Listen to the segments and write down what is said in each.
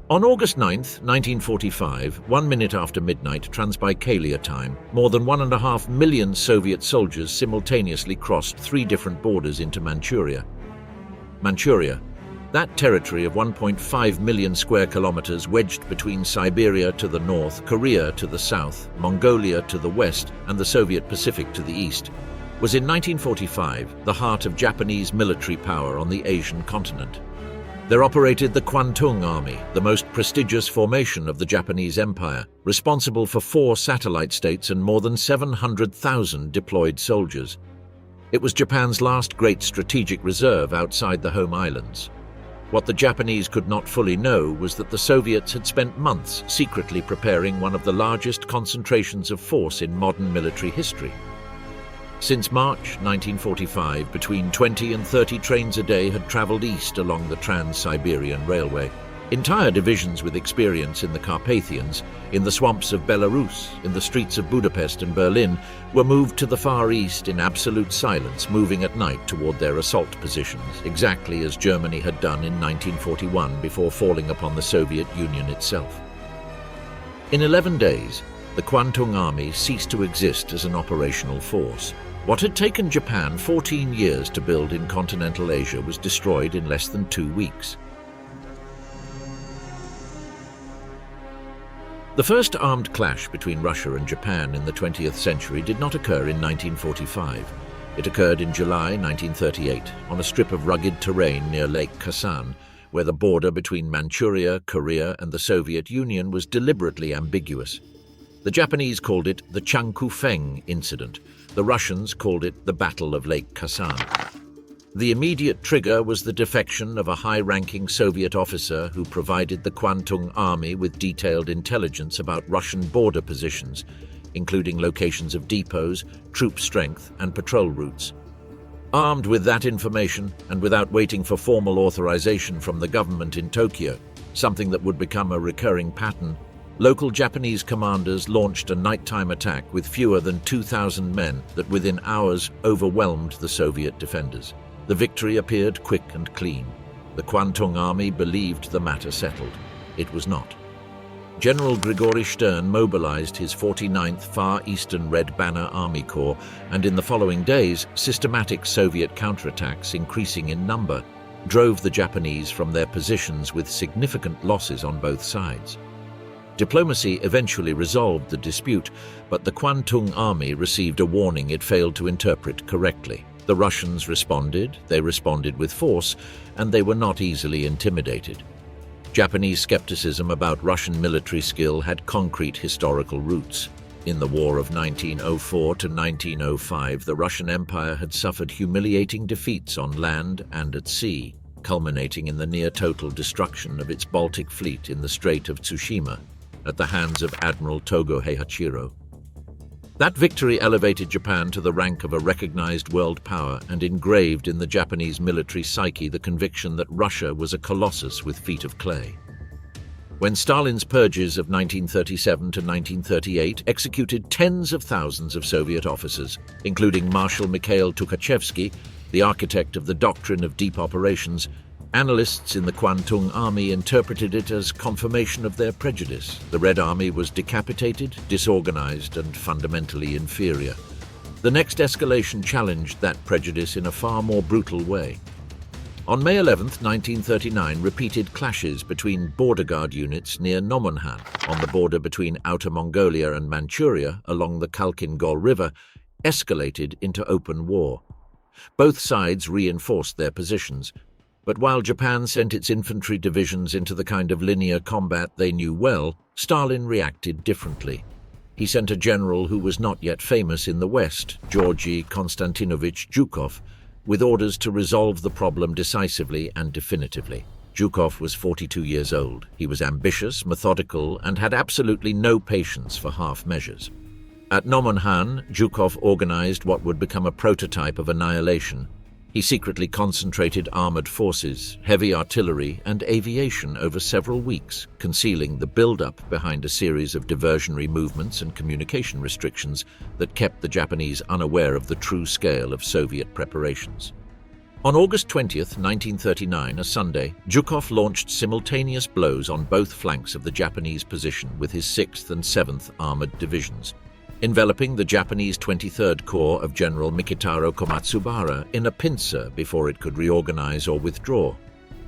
On August 9, 1945, 1 minute after midnight Transbaikalia time, more than 1.5 million Soviet soldiers simultaneously crossed 3 different borders into Manchuria. Manchuria, that territory of 1.5 million square kilometers wedged between Siberia to the north, Korea to the south, Mongolia to the west, and the Soviet Pacific to the east, was in 1945 the heart of Japanese military power on the Asian continent. There operated the Kwantung Army, the most prestigious formation of the Japanese Empire, responsible for 4 satellite states and more than 700,000 deployed soldiers. It was Japan's last great strategic reserve outside the home islands. What the Japanese could not fully know was that the Soviets had spent months secretly preparing one of the largest concentrations of force in modern military history. Since March 1945, between 20 and 30 trains a day had traveled east along the Trans-Siberian Railway. Entire divisions with experience in the Carpathians, in the swamps of Belarus, in the streets of Budapest and Berlin, were moved to the Far East in absolute silence, moving at night toward their assault positions, exactly as Germany had done in 1941 before falling upon the Soviet Union itself. In 11 days, the Kwantung Army ceased to exist as an operational force. What had taken Japan 14 years to build in continental Asia was destroyed in less than 2 weeks. The first armed clash between Russia and Japan in the 20th century did not occur in 1945. It occurred in July 1938 on a strip of rugged terrain near Lake Khasan, where the border between Manchuria, Korea, and the Soviet Union was deliberately ambiguous. The Japanese called it the Changchun incident. The Russians called it the Battle of Lake Khasan. The immediate trigger was the defection of a high-ranking Soviet officer who provided the Kwantung Army with detailed intelligence about Russian border positions, including locations of depots, troop strength, and patrol routes. Armed with that information, and without waiting for formal authorization from the government in Tokyo, something that would become a recurring pattern, local Japanese commanders launched a nighttime attack with fewer than 2,000 men that within hours overwhelmed the Soviet defenders. The victory appeared quick and clean. The Kwantung Army believed the matter settled. It was not. General Grigory Stern mobilized his 49th Far Eastern Red Banner Army Corps, and in the following days, systematic Soviet counterattacks, increasing in number, drove the Japanese from their positions with significant losses on both sides. Diplomacy eventually resolved the dispute, but the Kwantung Army received a warning it failed to interpret correctly. The Russians responded, they responded with force, and they were not easily intimidated. Japanese skepticism about Russian military skill had concrete historical roots. In the War of 1904 to 1905, the Russian Empire had suffered humiliating defeats on land and at sea, culminating in the near-total destruction of its Baltic fleet in the Strait of Tsushima at the hands of Admiral Togo Heihachiro. That victory elevated Japan to the rank of a recognized world power and engraved in the Japanese military psyche the conviction that Russia was a colossus with feet of clay. When Stalin's purges of 1937 to 1938 executed tens of thousands of Soviet officers, including Marshal Mikhail Tukhachevsky, the architect of the doctrine of deep operations, analysts in the Kwantung Army interpreted it as confirmation of their prejudice. The Red Army was decapitated, disorganized, and fundamentally inferior. The next escalation challenged that prejudice in a far more brutal way. On May 11, 1939, repeated clashes between border guard units near Nomanhan, on the border between Outer Mongolia and Manchuria along the Khalkhin-Gol River, escalated into open war. Both sides reinforced their positions, but while Japan sent its infantry divisions into the kind of linear combat they knew well, Stalin reacted differently. He sent a general who was not yet famous in the West, Georgy Konstantinovich Zhukov, with orders to resolve the problem decisively and definitively. Zhukov was 42 years old. He was ambitious, methodical, and had absolutely no patience for half measures. At Nomanhan, Zhukov organized what would become a prototype of annihilation. He secretly concentrated armored forces, heavy artillery, and aviation over several weeks, concealing the buildup behind a series of diversionary movements and communication restrictions that kept the Japanese unaware of the true scale of Soviet preparations. On August 20th, 1939, a Sunday, Zhukov launched simultaneous blows on both flanks of the Japanese position with his 6th and 7th Armored Divisions, enveloping the Japanese 23rd Corps of General Mikitaro Komatsubara in a pincer before it could reorganize or withdraw.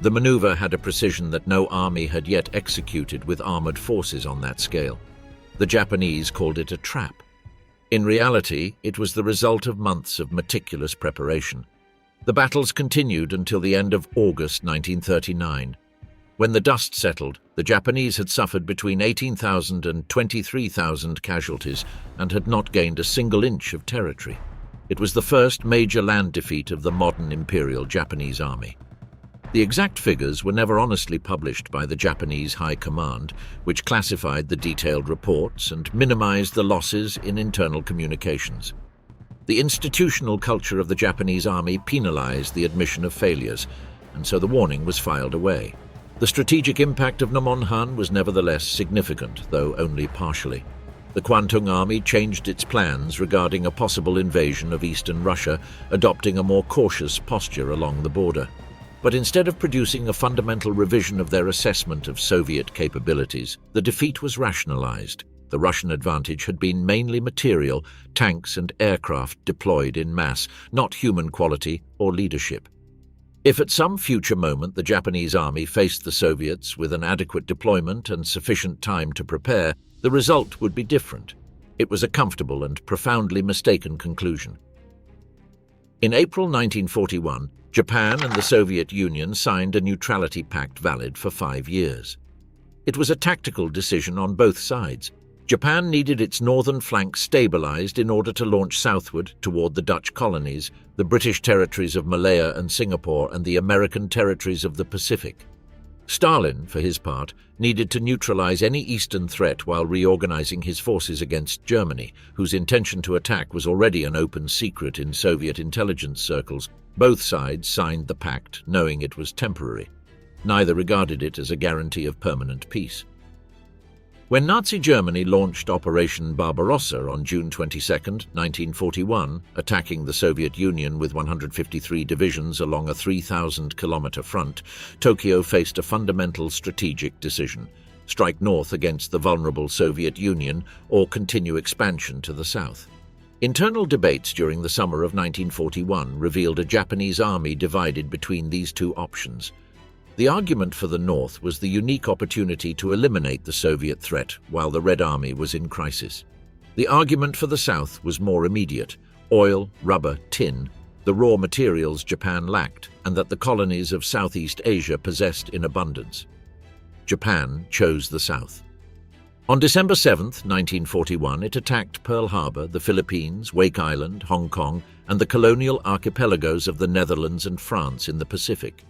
The maneuver had a precision that no army had yet executed with armored forces on that scale. The Japanese called it a trap. In reality, it was the result of months of meticulous preparation. The battles continued until the end of August 1939. When the dust settled, the Japanese had suffered between 18,000 and 23,000 casualties and had not gained a single inch of territory. It was the first major land defeat of the modern Imperial Japanese Army. The exact figures were never honestly published by the Japanese High Command, which classified the detailed reports and minimized the losses in internal communications. The institutional culture of the Japanese army penalized the admission of failures, and so the warning was filed away. The strategic impact of Nomanhan was nevertheless significant, though only partially. The Kwantung Army changed its plans regarding a possible invasion of eastern Russia, adopting a more cautious posture along the border. But instead of producing a fundamental revision of their assessment of Soviet capabilities, the defeat was rationalized. The Russian advantage had been mainly material, tanks and aircraft deployed in mass, not human quality or leadership. If at some future moment the Japanese army faced the Soviets with an adequate deployment and sufficient time to prepare, the result would be different. It was a comfortable and profoundly mistaken conclusion. In April 1941, Japan and the Soviet Union signed a neutrality pact valid for 5 years. It was a tactical decision on both sides. Japan needed its northern flank stabilized in order to launch southward toward the Dutch colonies, the British territories of Malaya and Singapore, and the American territories of the Pacific. Stalin, for his part, needed to neutralize any eastern threat while reorganizing his forces against Germany, whose intention to attack was already an open secret in Soviet intelligence circles. Both sides signed the pact, knowing it was temporary. Neither regarded it as a guarantee of permanent peace. When Nazi Germany launched Operation Barbarossa on June 22, 1941, attacking the Soviet Union with 153 divisions along a 3,000-kilometer front, Tokyo faced a fundamental strategic decision: strike north against the vulnerable Soviet Union or continue expansion to the south. Internal debates during the summer of 1941 revealed a Japanese army divided between these two options. The argument for the North was the unique opportunity to eliminate the Soviet threat while the Red Army was in crisis. The argument for the South was more immediate: oil, rubber, tin, the raw materials Japan lacked and that the colonies of Southeast Asia possessed in abundance. Japan chose the South. On December 7, 1941, it attacked Pearl Harbor, the Philippines, Wake Island, Hong Kong, and the colonial archipelagos of the Netherlands and France in the Pacific.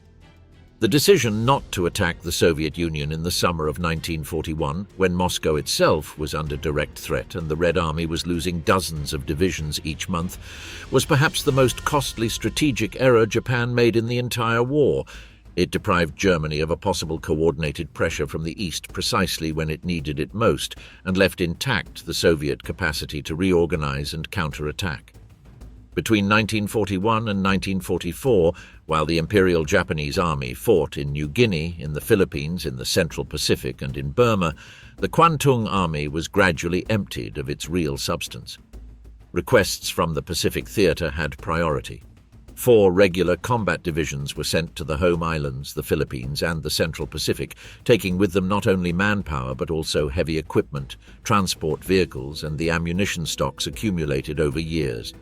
The decision not to attack the Soviet Union in the summer of 1941, when Moscow itself was under direct threat and the Red Army was losing dozens of divisions each month, was perhaps the most costly strategic error Japan made in the entire war. It deprived Germany of a possible coordinated pressure from the east precisely when it needed it most, and left intact the Soviet capacity to reorganize and counterattack. Between 1941 and 1944, while the Imperial Japanese Army fought in New Guinea, in the Philippines, in the Central Pacific, and in Burma, the Kwantung Army was gradually emptied of its real substance. Requests from the Pacific Theater had priority. 4 regular combat divisions were sent to the home islands, the Philippines, and the Central Pacific, taking with them not only manpower but also heavy equipment, transport vehicles, and the ammunition stocks accumulated over years.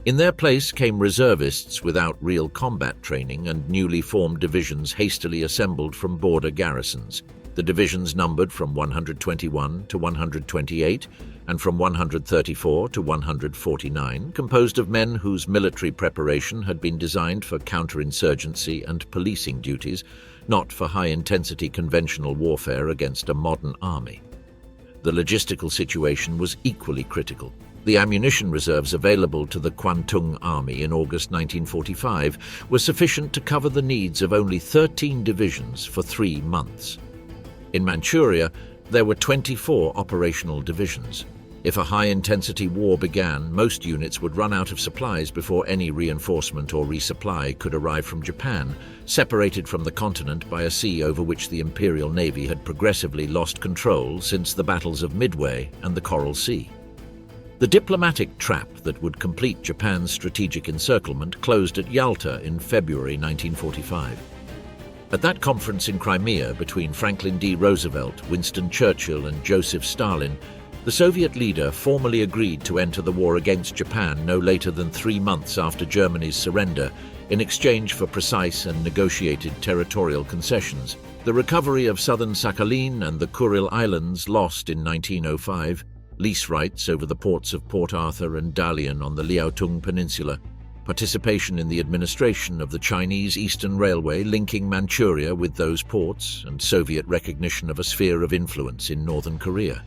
In their place came reservists without real combat training and newly formed divisions hastily assembled from border garrisons. The divisions numbered from 121 to 128 and from 134 to 149, composed of men whose military preparation had been designed for counterinsurgency and policing duties, not for high-intensity conventional warfare against a modern army. The logistical situation was equally critical. The ammunition reserves available to the Kwantung Army in August 1945 were sufficient to cover the needs of only 13 divisions for 3 months. In Manchuria, there were 24 operational divisions. If a high-intensity war began, most units would run out of supplies before any reinforcement or resupply could arrive from Japan, separated from the continent by a sea over which the Imperial Navy had progressively lost control since the battles of Midway and the Coral Sea. The diplomatic trap that would complete Japan's strategic encirclement closed at Yalta in February 1945. At that conference in Crimea between Franklin D. Roosevelt, Winston Churchill, and Joseph Stalin, the Soviet leader formally agreed to enter the war against Japan no later than 3 months after Germany's surrender, in exchange for precise and negotiated territorial concessions. The recovery of southern Sakhalin and the Kuril Islands lost in 1905, lease rights over the ports of Port Arthur and Dalian on the Liaotung Peninsula, participation in the administration of the Chinese Eastern Railway linking Manchuria with those ports, and Soviet recognition of a sphere of influence in northern Korea.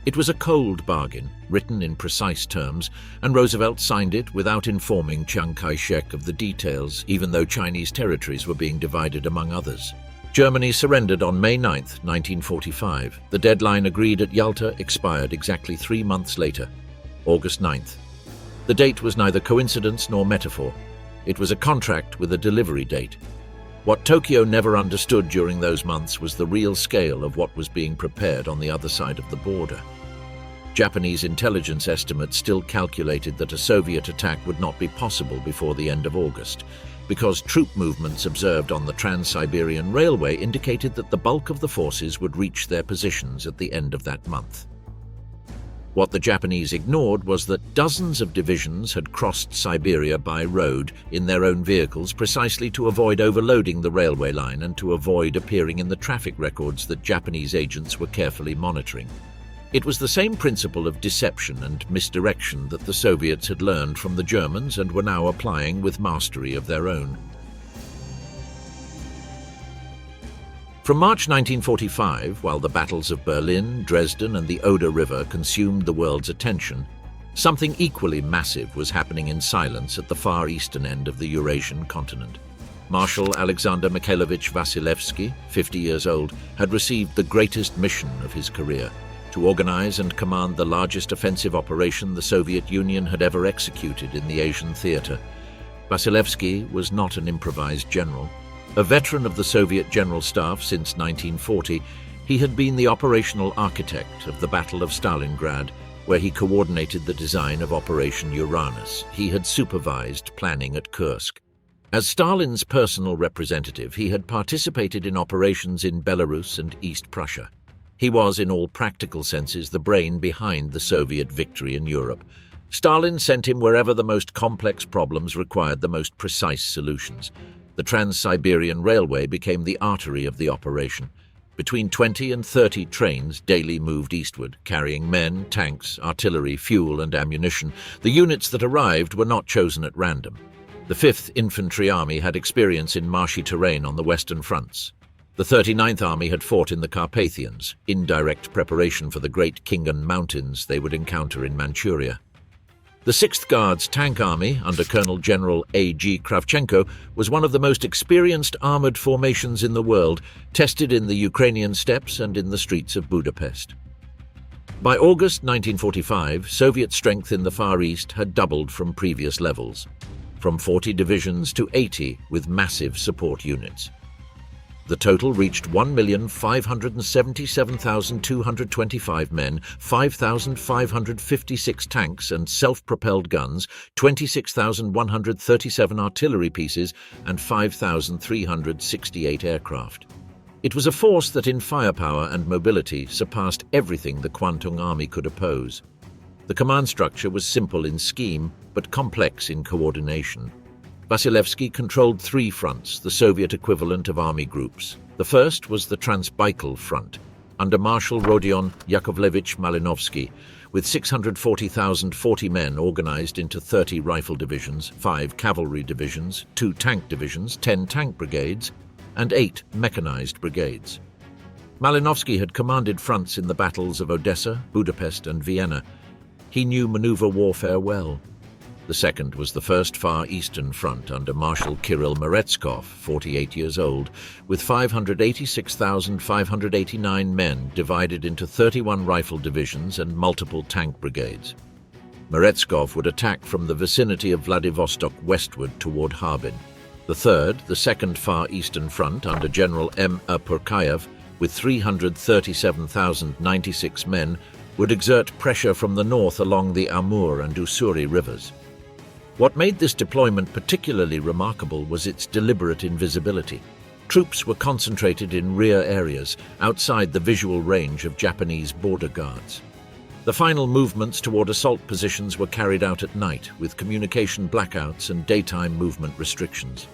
It was a cold bargain, written in precise terms, and Roosevelt signed it without informing Chiang Kai-shek of the details, even though Chinese territories were being divided among others. Germany surrendered on May 9, 1945. The deadline agreed at Yalta expired exactly 3 months later, August 9th. The date was neither coincidence nor metaphor. It was a contract with a delivery date. What Tokyo never understood during those months was the real scale of what was being prepared on the other side of the border. Japanese intelligence estimates still calculated that a Soviet attack would not be possible before the end of August, because troop movements observed on the Trans-Siberian Railway indicated that the bulk of the forces would reach their positions at the end of that month. What the Japanese ignored was that dozens of divisions had crossed Siberia by road in their own vehicles precisely to avoid overloading the railway line and to avoid appearing in the traffic records that Japanese agents were carefully monitoring. It was the same principle of deception and misdirection that the Soviets had learned from the Germans and were now applying with mastery of their own. From March 1945, while the battles of Berlin, Dresden, and the Oder River consumed the world's attention, something equally massive was happening in silence at the far eastern end of the Eurasian continent. Marshal Alexander Mikhailovich Vasilevsky, 50 years old, had received the greatest mission of his career: to organize and command the largest offensive operation the Soviet Union had ever executed in the Asian theater. Vasilevsky was not an improvised general. A veteran of the Soviet General Staff since 1940, he had been the operational architect of the Battle of Stalingrad, where he coordinated the design of Operation Uranus. He had supervised planning at Kursk. As Stalin's personal representative, he had participated in operations in Belarus and East Prussia. He was, in all practical senses, the brain behind the Soviet victory in Europe. Stalin sent him wherever the most complex problems required the most precise solutions. The Trans-Siberian Railway became the artery of the operation. Between 20 and 30 trains daily moved eastward, carrying men, tanks, artillery, fuel, and ammunition. The units that arrived were not chosen at random. The 5th Infantry Army had experience in marshy terrain on the western fronts. The 39th Army had fought in the Carpathians, indirect preparation for the Great Khingan Mountains they would encounter in Manchuria. The 6th Guards Tank Army, under Colonel General A.G. Kravchenko, was one of the most experienced armored formations in the world, tested in the Ukrainian steppes and in the streets of Budapest. By August 1945, Soviet strength in the Far East had doubled from previous levels, from 40 divisions to 80 with massive support units. The total reached 1,577,225 men, 5,556 tanks and self-propelled guns, 26,137 artillery pieces, and 5,368 aircraft. It was a force that in firepower and mobility surpassed everything the Kwantung Army could oppose. The command structure was simple in scheme, but complex in coordination. Vasilevsky controlled 3 fronts, the Soviet equivalent of army groups. The first was the Transbaikal Front, under Marshal Rodion Yakovlevich Malinovsky, with 640,040 men organized into 30 rifle divisions, 5 cavalry divisions, 2 tank divisions, 10 tank brigades, and 8 mechanized brigades. Malinovsky had commanded fronts in the battles of Odessa, Budapest, and Vienna. He knew maneuver warfare well. The second was the First Far Eastern Front under Marshal Kirill Meretskov, 48 years old, with 586,589 men divided into 31 rifle divisions and multiple tank brigades. Meretskov would attack from the vicinity of Vladivostok westward toward Harbin. The third, the Second Far Eastern Front under General M. A. Purkayev, with 337,096 men, would exert pressure from the north along the Amur and Ussuri rivers. What made this deployment particularly remarkable was its deliberate invisibility. Troops were concentrated in rear areas, outside the visual range of Japanese border guards. The final movements toward assault positions were carried out at night, with communication blackouts and daytime movement restrictions.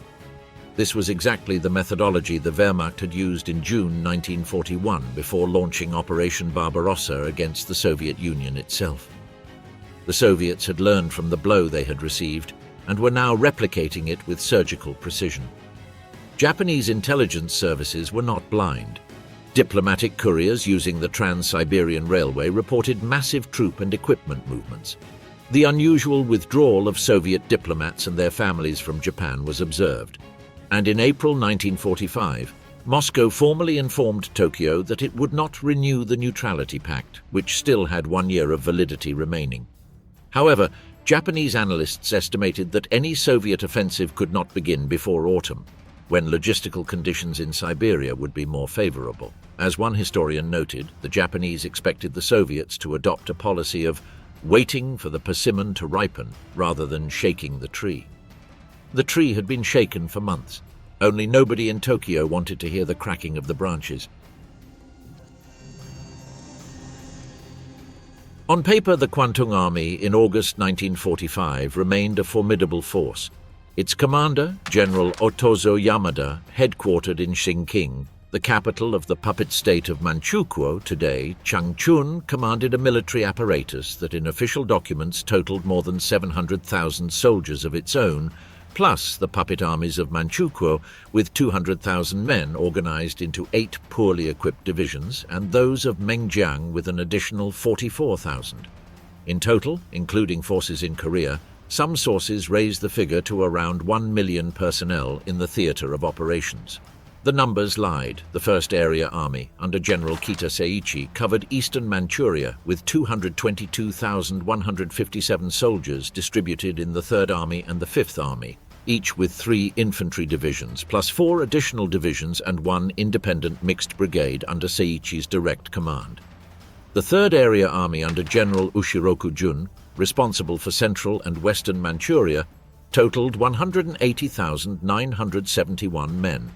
This was exactly the methodology the Wehrmacht had used in June 1941 before launching Operation Barbarossa against the Soviet Union itself. The Soviets had learned from the blow they had received and were now replicating it with surgical precision. Japanese intelligence services were not blind. Diplomatic couriers using the Trans-Siberian Railway reported massive troop and equipment movements. The unusual withdrawal of Soviet diplomats and their families from Japan was observed. And in April 1945, Moscow formally informed Tokyo that it would not renew the Neutrality Pact, which still had 1 year of validity remaining. However, Japanese analysts estimated that any Soviet offensive could not begin before autumn, when logistical conditions in Siberia would be more favorable. As one historian noted, the Japanese expected the Soviets to adopt a policy of waiting for the persimmon to ripen rather than shaking the tree. The tree had been shaken for months. Only nobody in Tokyo wanted to hear the cracking of the branches. On paper, the Kwantung Army in August 1945 remained a formidable force. Its commander, General Otozo Yamada, headquartered in Xingqing, the capital of the puppet state of Manchukuo today, Changchun commanded a military apparatus that in official documents totaled more than 700,000 soldiers of its own, plus the puppet armies of Manchukuo with 200,000 men organized into 8 poorly equipped divisions and those of Mengjiang with an additional 44,000. In total, including forces in Korea, some sources raise the figure to around 1 million personnel in the theater of operations. The numbers lied. The 1st Area Army, under General Kita Seiichi, covered eastern Manchuria with 222,157 soldiers distributed in the 3rd Army and the 5th Army, each with 3 infantry divisions, plus 4 additional divisions and 1 independent mixed brigade under Seiichi's direct command. The 3rd Area Army under General Ushiroku Jun, responsible for central and western Manchuria, totaled 180,971 men.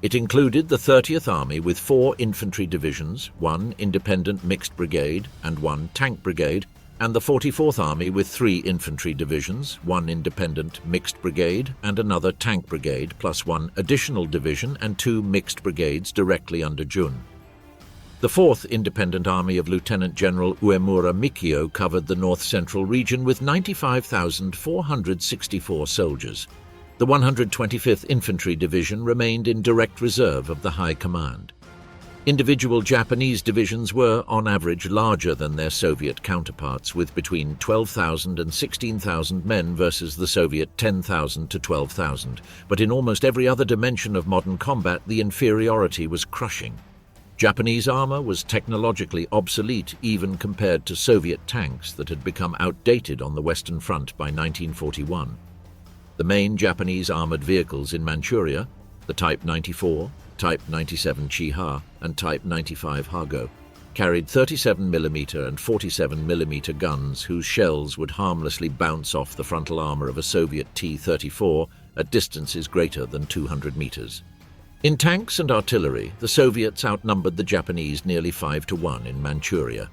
It included the 30th Army with 4 infantry divisions, 1 independent mixed brigade and 1 tank brigade, and the 44th Army with 3 infantry divisions, 1 independent mixed brigade and another tank brigade, plus 1 additional division and 2 mixed brigades directly under Jun. The 4th Independent Army of Lieutenant General Uemura Mikio covered the north-central region with 95,464 soldiers. The 125th Infantry Division remained in direct reserve of the High Command. Individual Japanese divisions were, on average, larger than their Soviet counterparts, with between 12,000 and 16,000 men versus the Soviet 10,000 to 12,000. But in almost every other dimension of modern combat, the inferiority was crushing. Japanese armor was technologically obsolete even compared to Soviet tanks that had become outdated on the Western Front by 1941. The main Japanese armored vehicles in Manchuria, the Type 94, Type 97 Chiha, and Type 95 Hago, carried 37mm and 47mm guns whose shells would harmlessly bounce off the frontal armor of a Soviet T-34 at distances greater than 200 meters. In tanks and artillery, the Soviets outnumbered the Japanese nearly 5-1 in Manchuria.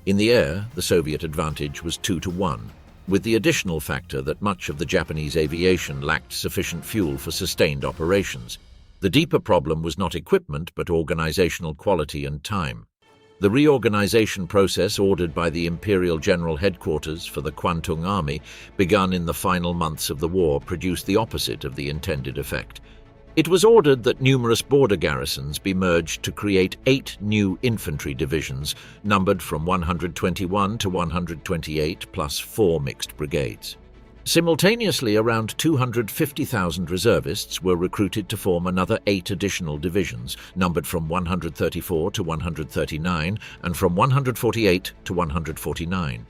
In the air, the Soviet advantage was 2-1, with the additional factor that much of the Japanese aviation lacked sufficient fuel for sustained operations. The deeper problem was not equipment, but organizational quality and time. The reorganization process ordered by the Imperial General Headquarters for the Kwantung Army, begun in the final months of the war, produced the opposite of the intended effect. It was ordered that numerous border garrisons be merged to create 8 new infantry divisions, numbered from 121 to 128, plus 4 mixed brigades. Simultaneously, around 250,000 reservists were recruited to form another 8 additional divisions, numbered from 134 to 139 and from 148 to 149.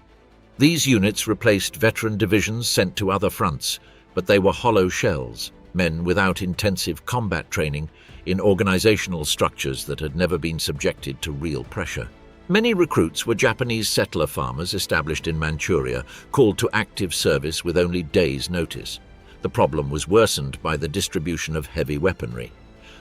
These units replaced veteran divisions sent to other fronts, but they were hollow shells, men without intensive combat training, in organizational structures that had never been subjected to real pressure. Many recruits were Japanese settler farmers established in Manchuria, called to active service with only days' notice. The problem was worsened by the distribution of heavy weaponry.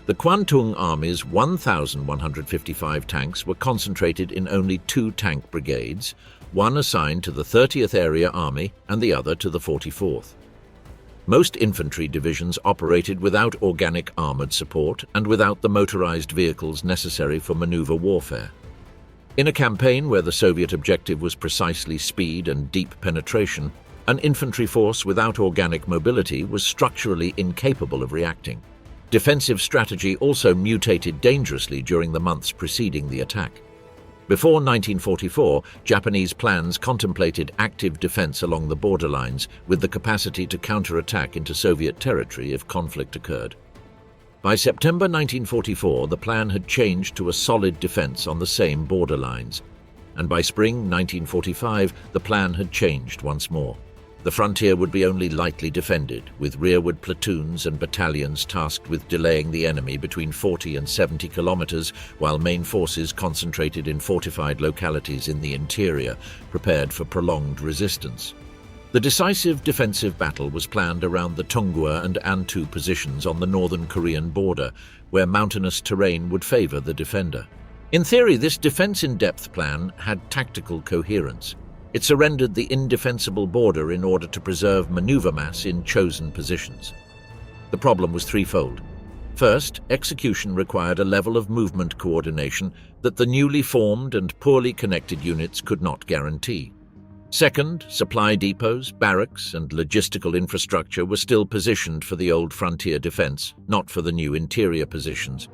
The Kwantung Army's 1,155 tanks were concentrated in only 2 tank brigades, one assigned to the 30th Area Army and the other to the 44th. Most infantry divisions operated without organic armored support and without the motorized vehicles necessary for maneuver warfare. In a campaign where the Soviet objective was precisely speed and deep penetration, an infantry force without organic mobility was structurally incapable of reacting. Defensive strategy also mutated dangerously during the months preceding the attack. Before 1944, Japanese plans contemplated active defense along the borderlines with the capacity to counterattack into Soviet territory if conflict occurred. By September 1944, the plan had changed to a solid defense on the same borderlines, and by spring 1945, the plan had changed once more. The frontier would be only lightly defended, with rearward platoons and battalions tasked with delaying the enemy between 40 and 70 kilometers, while main forces concentrated in fortified localities in the interior, prepared for prolonged resistance. The decisive defensive battle was planned around the Tongua and Antu positions on the northern Korean border, where mountainous terrain would favor the defender. In theory, this defense-in-depth plan had tactical coherence. It surrendered the indefensible border in order to preserve maneuver mass in chosen positions. The problem was threefold. First, execution required a level of movement coordination that the newly formed and poorly connected units could not guarantee. Second, supply depots, barracks, and logistical infrastructure were still positioned for the old frontier defense, not for the new interior positions.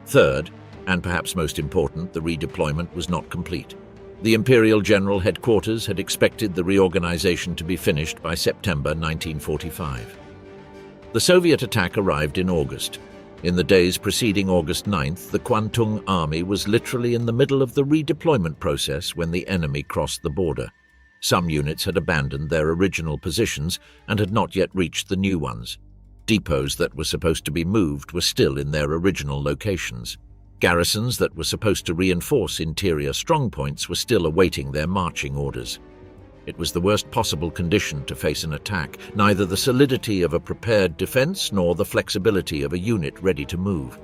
Third, and perhaps most important, the redeployment was not complete. The Imperial General Headquarters had expected the reorganization to be finished by September 1945. The Soviet attack arrived in August. In the days preceding August 9th, the Kwantung Army was literally in the middle of the redeployment process when the enemy crossed the border. Some units had abandoned their original positions and had not yet reached the new ones. Depots that were supposed to be moved were still in their original locations. Garrisons that were supposed to reinforce interior strongpoints were still awaiting their marching orders. It was the worst possible condition to face an attack, neither the solidity of a prepared defense nor the flexibility of a unit ready to move.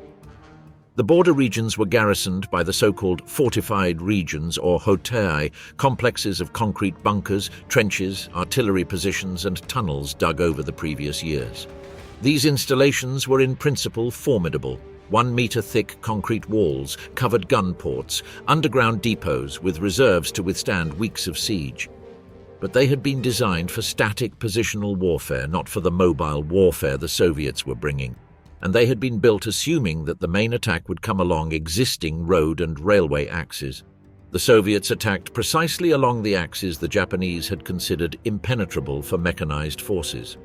The border regions were garrisoned by the so-called fortified regions or hotei, complexes of concrete bunkers, trenches, artillery positions and tunnels dug over the previous years. These installations were in principle formidable. 1-meter-thick concrete walls, covered gun ports, underground depots with reserves to withstand weeks of siege. But they had been designed for static positional warfare, not for the mobile warfare the Soviets were bringing. And they had been built assuming that the main attack would come along existing road and railway axes. The Soviets attacked precisely along the axes the Japanese had considered impenetrable for mechanized forces.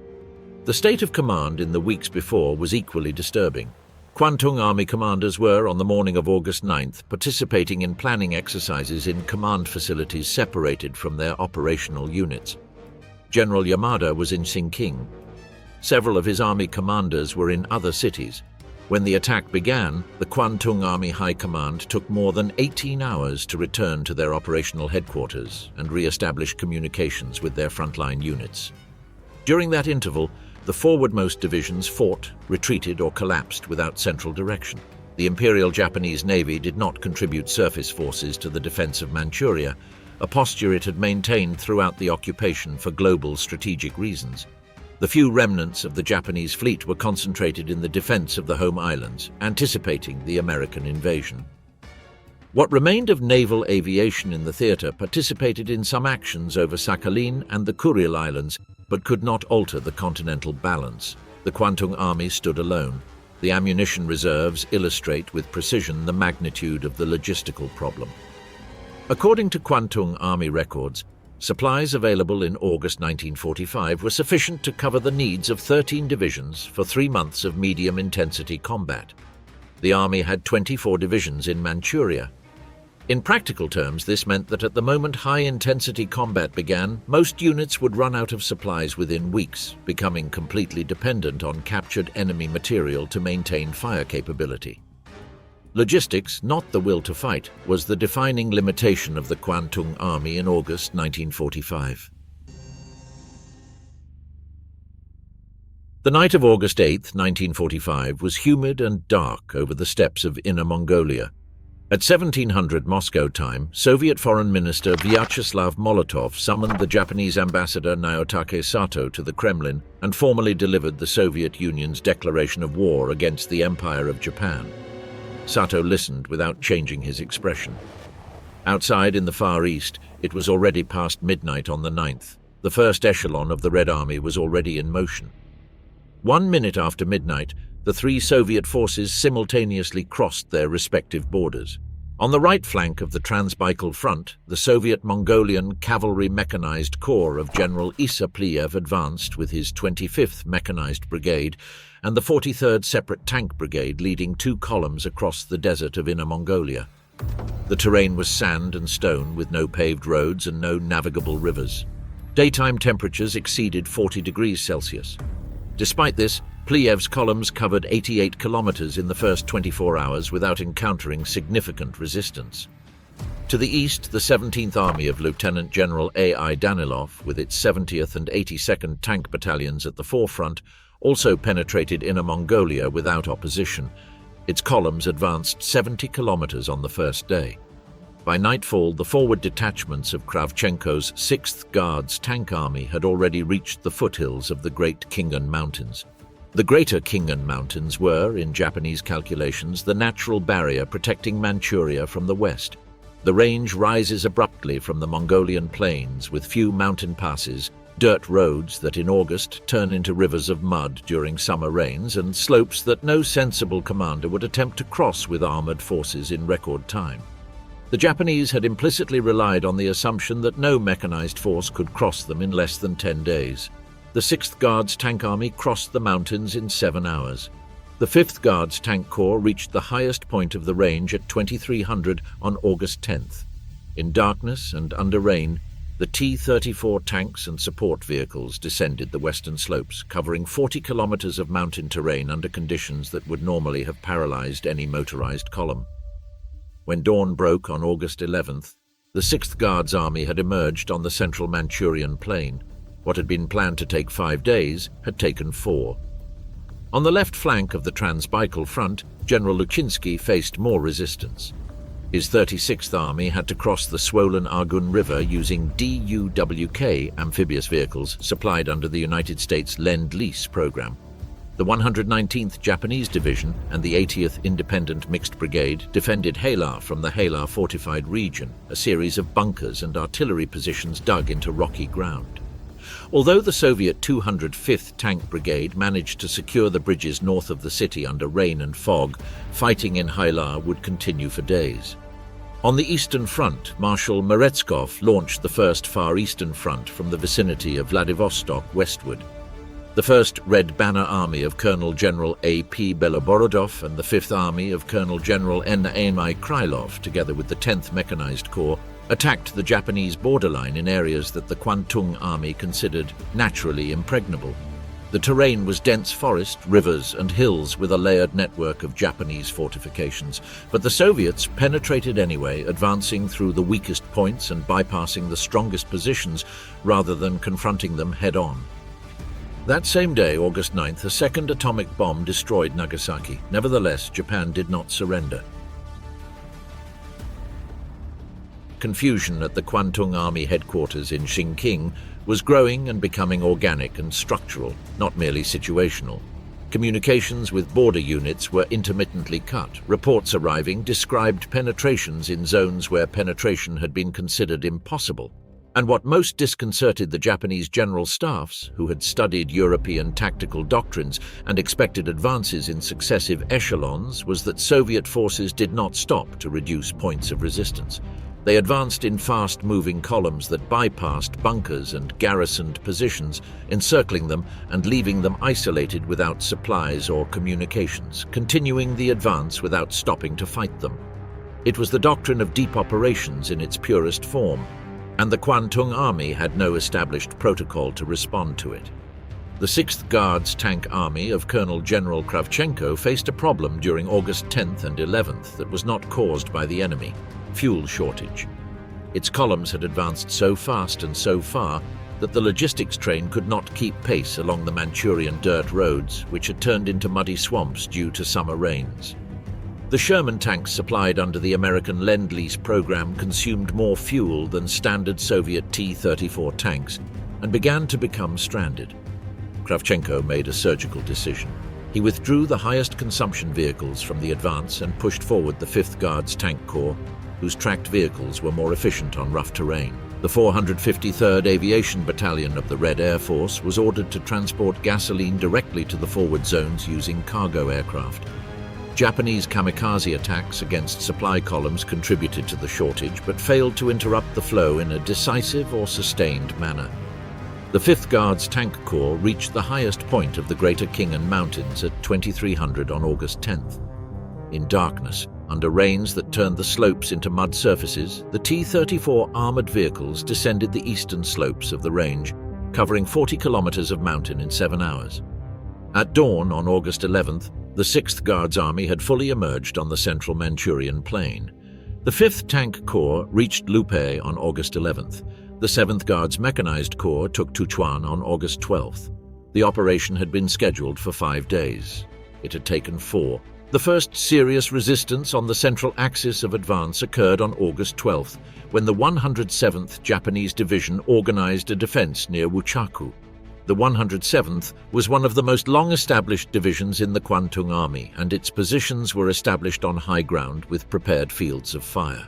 The state of command in the weeks before was equally disturbing. Kwantung Army commanders were, on the morning of August 9th, participating in planning exercises in command facilities separated from their operational units. General Yamada was in Sinking. Several of his army commanders were in other cities. When the attack began, the Kwantung Army High Command took more than 18 hours to return to their operational headquarters and re-establish communications with their frontline units. During that interval, the forwardmost divisions fought, retreated, or collapsed without central direction. The Imperial Japanese Navy did not contribute surface forces to the defense of Manchuria, a posture it had maintained throughout the occupation for global strategic reasons. The few remnants of the Japanese fleet were concentrated in the defense of the home islands, anticipating the American invasion. What remained of naval aviation in the theater participated in some actions over Sakhalin and the Kuril Islands, but could not alter the continental balance. The Kwantung Army stood alone. The ammunition reserves illustrate with precision the magnitude of the logistical problem. According to Kwantung Army records, Supplies available in August 1945 were sufficient to cover the needs of 13 divisions for 3 months of medium-intensity combat. The army had 24 divisions in Manchuria. In practical terms, this meant that at the moment high-intensity combat began, most units would run out of supplies within weeks, becoming completely dependent on captured enemy material to maintain fire capability. Logistics, not the will to fight, was the defining limitation of the Kwantung Army in August 1945. The night of August 8, 1945, was humid and dark over the steppes of Inner Mongolia. At 1700 Moscow time, Soviet Foreign Minister Vyacheslav Molotov summoned the Japanese ambassador Naotake Sato to the Kremlin and formally delivered the Soviet Union's declaration of war against the Empire of Japan. Sato listened without changing his expression. Outside in the Far East, it was already past midnight on the 9th. The first echelon of the Red Army was already in motion. 1 minute after midnight, the 3 Soviet forces simultaneously crossed their respective borders. On the right flank of the Transbaikal front, the Soviet Mongolian Cavalry Mechanized Corps of General Issa Pliyev advanced with his 25th Mechanized Brigade and the 43rd Separate Tank Brigade leading 2 columns across the desert of Inner Mongolia. The terrain was sand and stone with no paved roads and no navigable rivers. Daytime temperatures exceeded 40 degrees Celsius. Despite this, Pliyev's columns covered 88 kilometers in the first 24 hours without encountering significant resistance. To the east, the 17th Army of Lieutenant General A.I. Danilov, with its 70th and 82nd Tank Battalions at the forefront, also penetrated Inner Mongolia without opposition. Its columns advanced 70 kilometers on the first day. By nightfall, the forward detachments of Kravchenko's 6th Guards Tank Army had already reached the foothills of the Great Khingan Mountains. The Greater Khingan Mountains were, in Japanese calculations, the natural barrier protecting Manchuria from the west. The range rises abruptly from the Mongolian plains with few mountain passes, dirt roads that in August turn into rivers of mud during summer rains, and slopes that no sensible commander would attempt to cross with armored forces in record time. The Japanese had implicitly relied on the assumption that no mechanized force could cross them in less than 10 days. The 6th Guards Tank Army crossed the mountains in 7 hours. The 5th Guards Tank Corps reached the highest point of the range at 2300 on August 10th. In darkness and under rain, the T-34 tanks and support vehicles descended the western slopes, covering 40 kilometers of mountain terrain under conditions that would normally have paralyzed any motorized column. When dawn broke on August 11th, the 6th Guards Army had emerged on the central Manchurian plain. What had been planned to take 5 days had taken 4. On the left flank of the Transbaikal front, General Luchinsky faced more resistance. His 36th Army had to cross the swollen Argun River using DUWK amphibious vehicles supplied under the United States Lend-Lease program. The 119th Japanese Division and the 80th Independent Mixed Brigade defended Halar from the Halar fortified region, a series of bunkers and artillery positions dug into rocky ground. Although the Soviet 205th Tank Brigade managed to secure the bridges north of the city under rain and fog, fighting in Halar would continue for days. On the Eastern Front, Marshal Meretskov launched the First Far Eastern Front from the vicinity of Vladivostok westward. The 1st Red Banner Army of Colonel General A.P. Beloborodov and the 5th Army of Colonel General N.A.M.I. Krylov, together with the 10th Mechanized Corps, attacked the Japanese borderline in areas that the Kwantung Army considered naturally impregnable. The terrain was dense forest, rivers, and hills with a layered network of Japanese fortifications, but the Soviets penetrated anyway, advancing through the weakest points and bypassing the strongest positions rather than confronting them head-on. That same day, August 9th, a second atomic bomb destroyed Nagasaki. Nevertheless, Japan did not surrender. Confusion at the Kwantung Army headquarters in Xingqing was growing and becoming organic and structural, not merely situational. Communications with border units were intermittently cut. Reports arriving described penetrations in zones where penetration had been considered impossible. And what most disconcerted the Japanese general staffs, who had studied European tactical doctrines and expected advances in successive echelons, was that Soviet forces did not stop to reduce points of resistance. They advanced in fast-moving columns that bypassed bunkers and garrisoned positions, encircling them and leaving them isolated without supplies or communications, continuing the advance without stopping to fight them. It was the doctrine of deep operations in its purest form, and the Kwantung Army had no established protocol to respond to it. The 6th Guards Tank Army of Colonel General Kravchenko faced a problem during August 10th and 11th that was not caused by the enemy: fuel shortage. Its columns had advanced so fast and so far that the logistics train could not keep pace along the Manchurian dirt roads, which had turned into muddy swamps due to summer rains. The Sherman tanks supplied under the American Lend-Lease program consumed more fuel than standard Soviet T-34 tanks and began to become stranded. Kravchenko made a surgical decision. He withdrew the highest consumption vehicles from the advance and pushed forward the 5th Guards Tank Corps, whose tracked vehicles were more efficient on rough terrain. The 453rd Aviation Battalion of the Red Air Force was ordered to transport gasoline directly to the forward zones using cargo aircraft. Japanese kamikaze attacks against supply columns contributed to the shortage, but failed to interrupt the flow in a decisive or sustained manner. The 5th Guards Tank Corps reached the highest point of the Greater Khingan Mountains at 2300 on August 10th. In darkness, under rains that turned the slopes into mud surfaces, the T-34 armored vehicles descended the eastern slopes of the range, covering 40 kilometers of mountain in 7 hours. At dawn on August 11th, the 6th Guards Army had fully emerged on the central Manchurian plain. The 5th Tank Corps reached Lupe on August 11th. The 7th Guards Mechanized Corps took Tuchuan on August 12th. The operation had been scheduled for 5 days. It had taken 4. The first serious resistance on the central axis of advance occurred on August 12th, when the 107th Japanese Division organized a defense near Wuchaku. The 107th was one of the most long-established divisions in the Kwantung Army, and its positions were established on high ground with prepared fields of fire.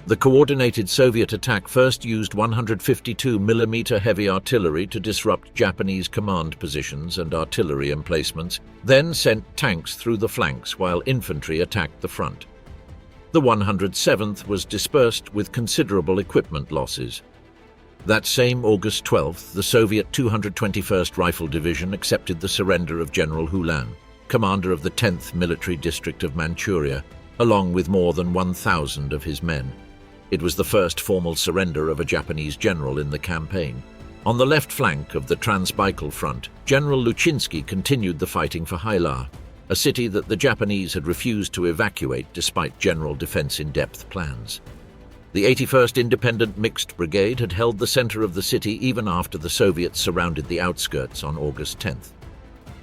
The coordinated Soviet attack first used 152mm heavy artillery to disrupt Japanese command positions and artillery emplacements, then sent tanks through the flanks while infantry attacked the front. The 107th was dispersed with considerable equipment losses. That same August 12th, the Soviet 221st Rifle Division accepted the surrender of General Hulan, commander of the 10th Military District of Manchuria, along with more than 1,000 of his men. It was the first formal surrender of a Japanese general in the campaign. On the left flank of the Transbaikal front, General Luchinsky continued the fighting for Hailar, a city that the Japanese had refused to evacuate despite general defense-in-depth plans. The 81st Independent Mixed Brigade had held the center of the city even after the Soviets surrounded the outskirts on August 10th.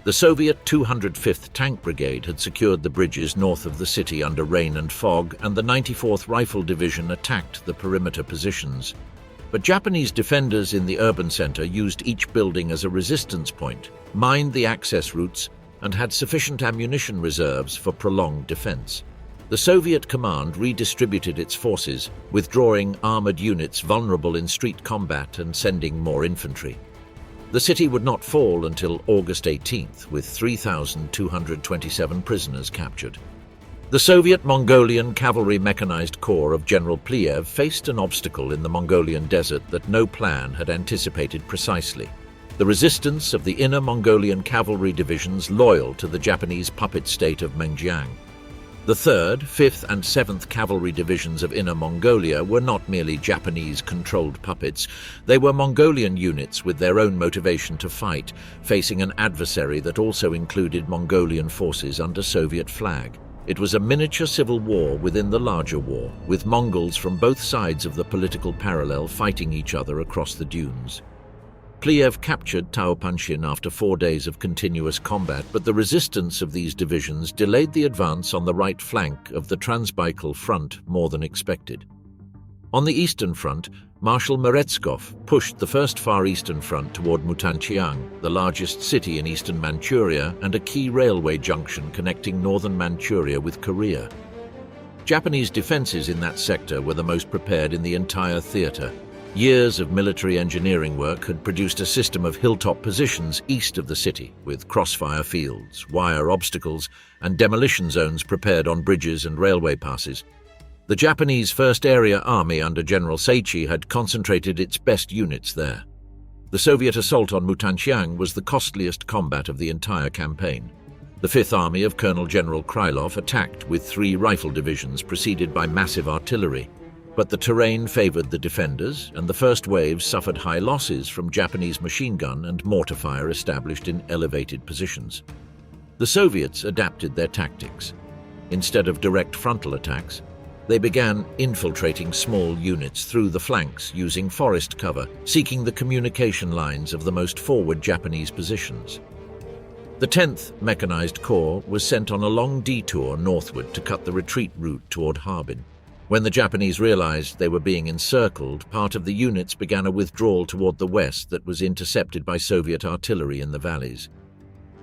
The Soviet 205th Tank Brigade had secured the bridges north of the city under rain and fog, and the 94th Rifle Division attacked the perimeter positions. But Japanese defenders in the urban center used each building as a resistance point, mined the access routes, and had sufficient ammunition reserves for prolonged defense. The Soviet command redistributed its forces, withdrawing armored units vulnerable in street combat and sending more infantry. The city would not fall until August 18th, with 3,227 prisoners captured. The Soviet Mongolian Cavalry Mechanized Corps of General Pliev faced an obstacle in the Mongolian desert that no plan had anticipated precisely: the resistance of the inner Mongolian cavalry divisions loyal to the Japanese puppet state of Mengjiang. The 3rd, 5th and 7th Cavalry Divisions of Inner Mongolia were not merely Japanese-controlled puppets. They were Mongolian units with their own motivation to fight, facing an adversary that also included Mongolian forces under Soviet flag. It was a miniature civil war within the larger war, with Mongols from both sides of the political parallel fighting each other across the dunes. Pliev captured Taopanshin after 4 days of continuous combat, but the resistance of these divisions delayed the advance on the right flank of the Transbaikal front more than expected. On the eastern front, Marshal Meretskov pushed the First Far Eastern Front toward Mutanchiang, the largest city in eastern Manchuria and a key railway junction connecting northern Manchuria with Korea. Japanese defenses in that sector were the most prepared in the entire theater. Years of military engineering work had produced a system of hilltop positions east of the city, with crossfire fields, wire obstacles, and demolition zones prepared on bridges and railway passes. The Japanese First Area Army under General Seichi had concentrated its best units there. The Soviet assault on Mutanxiang was the costliest combat of the entire campaign. The Fifth Army of Colonel General Krylov attacked with 3 rifle divisions preceded by massive artillery. But the terrain favored the defenders, and the first wave suffered high losses from Japanese machine gun and mortar fire established in elevated positions. The Soviets adapted their tactics. Instead of direct frontal attacks, they began infiltrating small units through the flanks using forest cover, seeking the communication lines of the most forward Japanese positions. The 10th Mechanized Corps was sent on a long detour northward to cut the retreat route toward Harbin. When the Japanese realized they were being encircled, part of the units began a withdrawal toward the west that was intercepted by Soviet artillery in the valleys.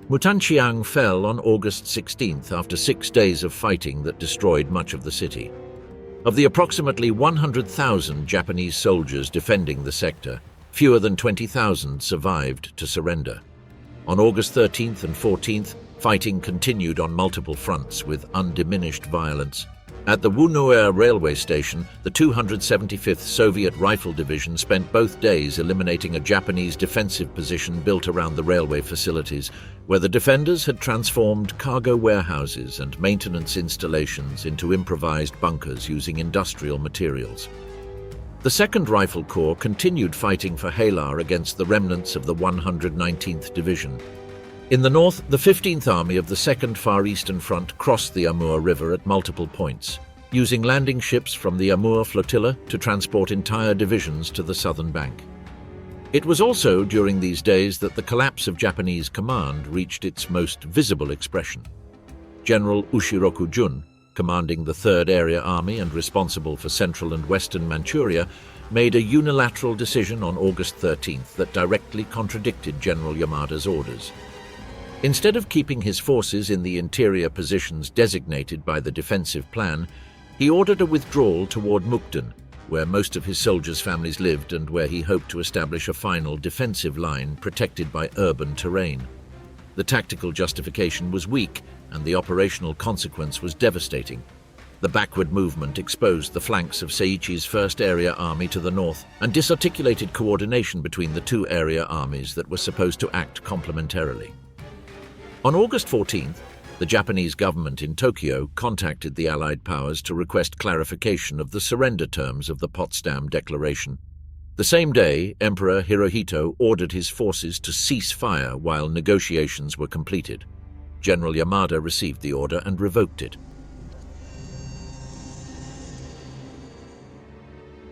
Mutanxiang fell on August 16th after 6 days of fighting that destroyed much of the city. Of the approximately 100,000 Japanese soldiers defending the sector, fewer than 20,000 survived to surrender. On August 13th and 14th, fighting continued on multiple fronts with undiminished violence. At the Wunuer railway station, the 275th Soviet Rifle Division spent both days eliminating a Japanese defensive position built around the railway facilities, where the defenders had transformed cargo warehouses and maintenance installations into improvised bunkers using industrial materials. The 2nd Rifle Corps continued fighting for Halar against the remnants of the 119th Division. In the north, the 15th Army of the 2nd Far Eastern Front crossed the Amur River at multiple points, using landing ships from the Amur flotilla to transport entire divisions to the southern bank. It was also during these days that the collapse of Japanese command reached its most visible expression. General Ushiroku Jun, commanding the 3rd Area Army and responsible for central and western Manchuria, made a unilateral decision on August 13th that directly contradicted General Yamada's orders. Instead of keeping his forces in the interior positions designated by the defensive plan, he ordered a withdrawal toward Mukden, where most of his soldiers' families lived and where he hoped to establish a final defensive line protected by urban terrain. The tactical justification was weak, and the operational consequence was devastating. The backward movement exposed the flanks of Seiichi's First Area Army to the north and disarticulated coordination between the 2 area armies that were supposed to act complementarily. On August 14th, the Japanese government in Tokyo contacted the Allied powers to request clarification of the surrender terms of the Potsdam Declaration. The same day, Emperor Hirohito ordered his forces to cease fire while negotiations were completed. General Yamada received the order and revoked it.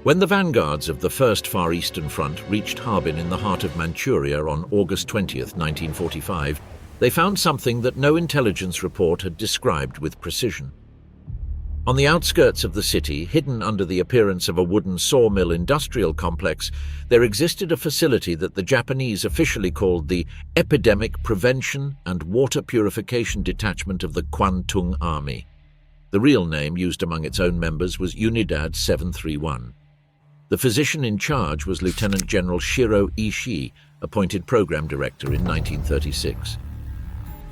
When the vanguards of the First Far Eastern Front reached Harbin in the heart of Manchuria on August 20th, 1945, they found something that no intelligence report had described with precision. On the outskirts of the city, hidden under the appearance of a wooden sawmill industrial complex, there existed a facility that the Japanese officially called the Epidemic Prevention and Water Purification Detachment of the Kwantung Army. The real name used among its own members was Unidad 731. The physician in charge was Lieutenant General Shiro Ishii, appointed program director in 1936.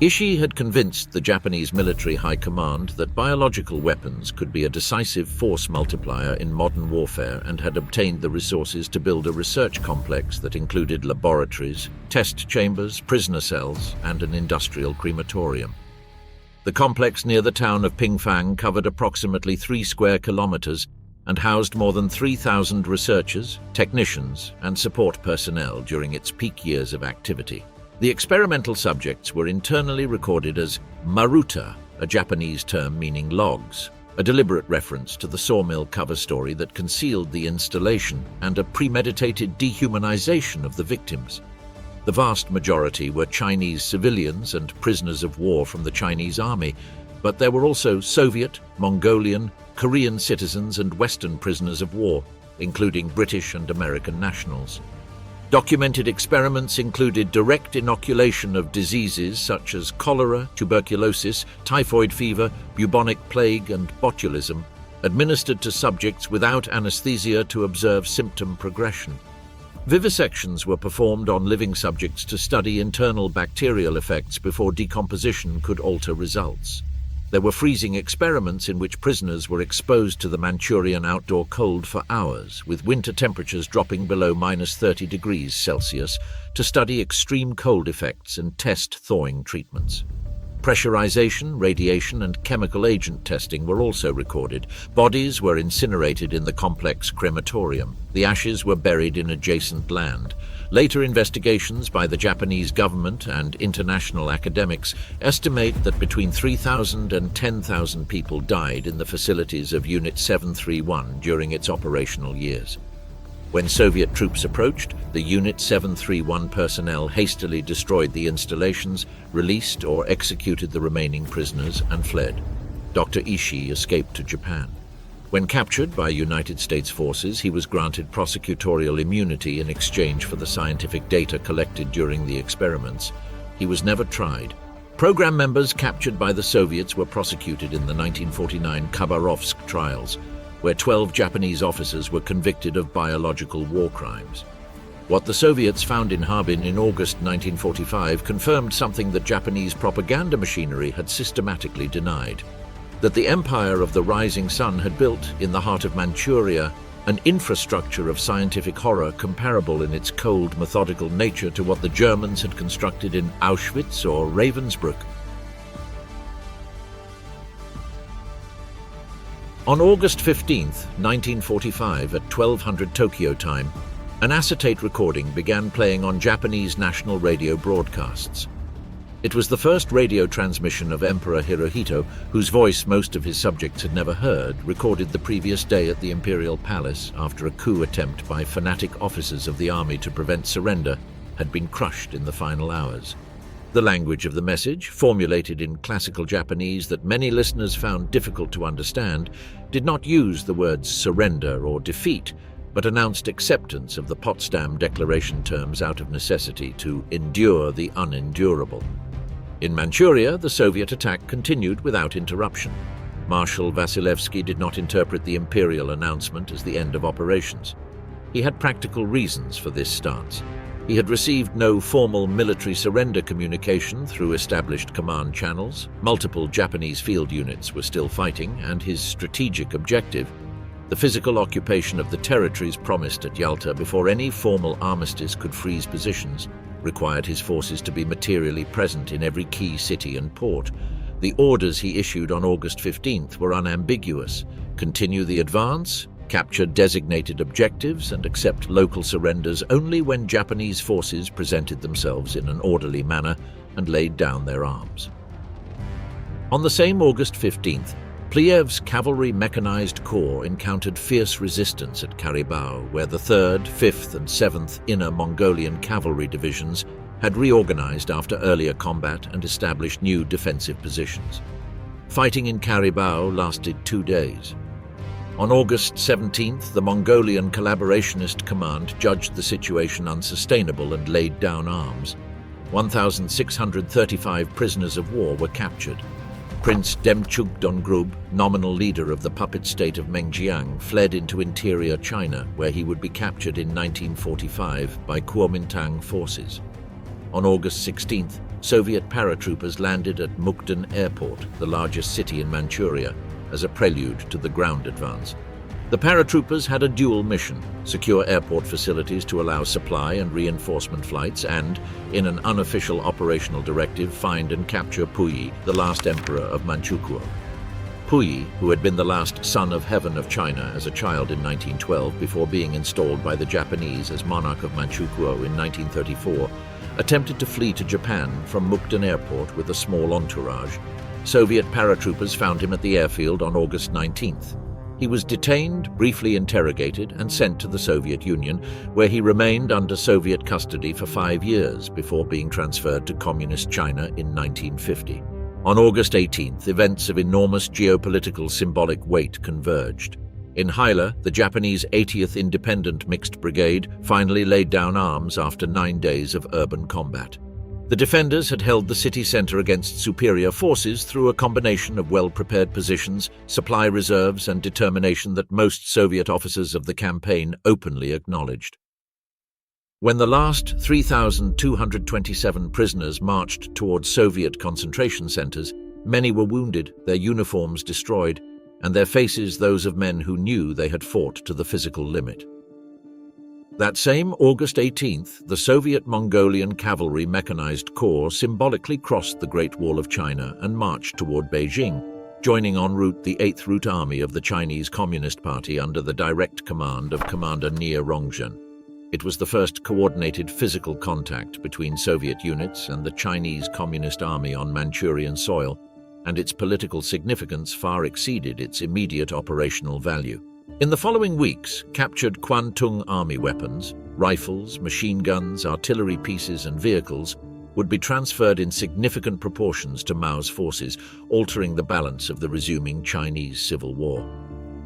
Ishii had convinced the Japanese military high command that biological weapons could be a decisive force multiplier in modern warfare and had obtained the resources to build a research complex that included laboratories, test chambers, prisoner cells, and an industrial crematorium. The complex near the town of Pingfang covered approximately 3 square kilometers and housed more than 3,000 researchers, technicians, and support personnel during its peak years of activity. The experimental subjects were internally recorded as maruta, a Japanese term meaning logs, a deliberate reference to the sawmill cover story that concealed the installation and a premeditated dehumanization of the victims. The vast majority were Chinese civilians and prisoners of war from the Chinese army, but there were also Soviet, Mongolian, Korean citizens and Western prisoners of war, including British and American nationals. Documented experiments included direct inoculation of diseases such as cholera, tuberculosis, typhoid fever, bubonic plague, and botulism, administered to subjects without anesthesia to observe symptom progression. Vivisections were performed on living subjects to study internal bacterial effects before decomposition could alter results. There were freezing experiments in which prisoners were exposed to the Manchurian outdoor cold for hours, with winter temperatures dropping below -30 degrees Celsius, to study extreme cold effects and test thawing treatments. Pressurization, radiation, and chemical agent testing were also recorded. Bodies were incinerated in the complex crematorium. The ashes were buried in adjacent land. Later investigations by the Japanese government and international academics estimate that between 3,000 and 10,000 people died in the facilities of Unit 731 during its operational years. When Soviet troops approached, the Unit 731 personnel hastily destroyed the installations, released or executed the remaining prisoners, and fled. Dr. Ishii escaped to Japan. When captured by United States forces, he was granted prosecutorial immunity in exchange for the scientific data collected during the experiments. He was never tried. Program members captured by the Soviets were prosecuted in the 1949 Khabarovsk trials, where 12 Japanese officers were convicted of biological war crimes. What the Soviets found in Harbin in August 1945 confirmed something that Japanese propaganda machinery had systematically denied: that the empire of the rising sun had built, in the heart of Manchuria, an infrastructure of scientific horror comparable in its cold, methodical nature to what the Germans had constructed in Auschwitz or Ravensbrück. On August 15, 1945, at 1200 Tokyo time, an acetate recording began playing on Japanese national radio broadcasts. It was the first radio transmission of Emperor Hirohito, whose voice most of his subjects had never heard, recorded the previous day at the Imperial Palace after a coup attempt by fanatic officers of the army to prevent surrender had been crushed in the final hours. The language of the message, formulated in classical Japanese that many listeners found difficult to understand, did not use the words surrender or defeat, but announced acceptance of the Potsdam Declaration terms out of necessity to endure the unendurable. In Manchuria, the Soviet attack continued without interruption. Marshal Vasilevsky did not interpret the imperial announcement as the end of operations. He had practical reasons for this stance. He had received no formal military surrender communication through established command channels. Multiple Japanese field units were still fighting, and his strategic objective, the physical occupation of the territories promised at Yalta before any formal armistice could freeze positions, required his forces to be materially present in every key city and port. The orders he issued on August 15th were unambiguous: continue the advance, capture designated objectives, and accept local surrenders only when Japanese forces presented themselves in an orderly manner and laid down their arms. On the same August 15th, Pliev's Cavalry Mechanized Corps encountered fierce resistance at Caribou, where the 3rd, 5th and 7th Inner Mongolian Cavalry Divisions had reorganized after earlier combat and established new defensive positions. Fighting in Caribou lasted 2 days. On August 17th, the Mongolian Collaborationist Command judged the situation unsustainable and laid down arms. 1,635 prisoners of war were captured. Prince Demchugdongrub, nominal leader of the puppet state of Mengjiang, fled into interior China, where he would be captured in 1945 by Kuomintang forces. On August 16th, Soviet paratroopers landed at Mukden Airport, the largest city in Manchuria, as a prelude to the ground advance. The paratroopers had a dual mission: secure airport facilities to allow supply and reinforcement flights and, in an unofficial operational directive, find and capture Puyi, the last emperor of Manchukuo. Puyi, who had been the last son of heaven of China as a child in 1912 before being installed by the Japanese as monarch of Manchukuo in 1934, attempted to flee to Japan from Mukden Airport with a small entourage. Soviet paratroopers found him at the airfield on August 19th. He was detained, briefly interrogated, and sent to the Soviet Union, where he remained under Soviet custody for 5 years before being transferred to Communist China in 1950. On August 18th, events of enormous geopolitical symbolic weight converged. In Haila, the Japanese 80th Independent Mixed Brigade finally laid down arms after 9 days of urban combat. The defenders had held the city center against superior forces through a combination of well-prepared positions, supply reserves, and determination that most Soviet officers of the campaign openly acknowledged. When the last 3,227 prisoners marched towards Soviet concentration centers, Many were wounded, their uniforms destroyed, and their faces those of men who knew they had fought to the physical limit. That same August 18th, the Soviet Mongolian Cavalry Mechanized Corps symbolically crossed the Great Wall of China and marched toward Beijing, joining en route the 8th Route Army of the Chinese Communist Party under the direct command of Commander Nie Rongzhen. It was the first coordinated physical contact between Soviet units and the Chinese Communist Army on Manchurian soil, and its political significance far exceeded its immediate operational value. In the following weeks, captured Kwantung Army weapons, rifles, machine guns, artillery pieces and vehicles would be transferred in significant proportions to Mao's forces, altering the balance of the resuming Chinese Civil War.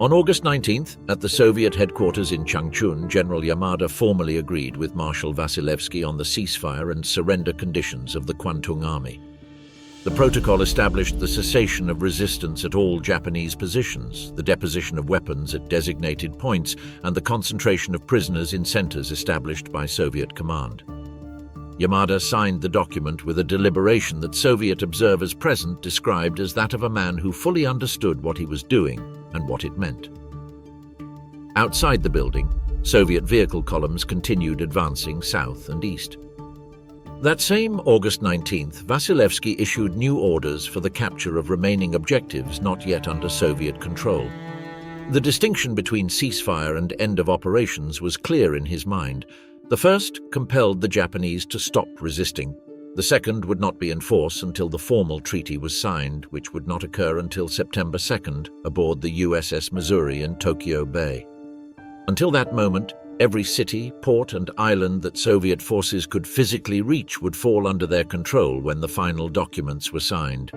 On August 19th, at the Soviet headquarters in Changchun, General Yamada formally agreed with Marshal Vasilevsky on the ceasefire and surrender conditions of the Kwantung Army. The protocol established the cessation of resistance at all Japanese positions, the deposition of weapons at designated points, and the concentration of prisoners in centers established by Soviet command. Yamada signed the document with a deliberation that Soviet observers present described as that of a man who fully understood what he was doing and what it meant. Outside the building, Soviet vehicle columns continued advancing south and east. That same August 19th, Vasilevsky issued new orders for the capture of remaining objectives not yet under Soviet control. The distinction between ceasefire and end of operations was clear in his mind. The first compelled the Japanese to stop resisting. The second would not be in force until the formal treaty was signed, which would not occur until September 2nd aboard the USS Missouri in Tokyo Bay. Until that moment, every city, port and island that Soviet forces could physically reach would fall under their control when the final documents were signed.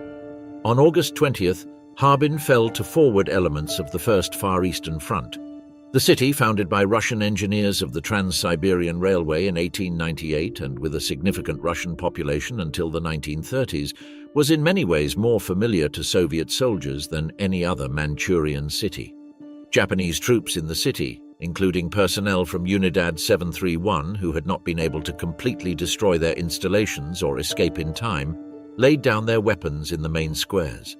On August 20th, Harbin fell to forward elements of the First Far Eastern Front. The city, founded by Russian engineers of the Trans-Siberian Railway in 1898 and with a significant Russian population until the 1930s, was in many ways more familiar to Soviet soldiers than any other Manchurian city. Japanese troops in the city, including personnel from Unidad 731 who had not been able to completely destroy their installations or escape in time, laid down their weapons in the main squares.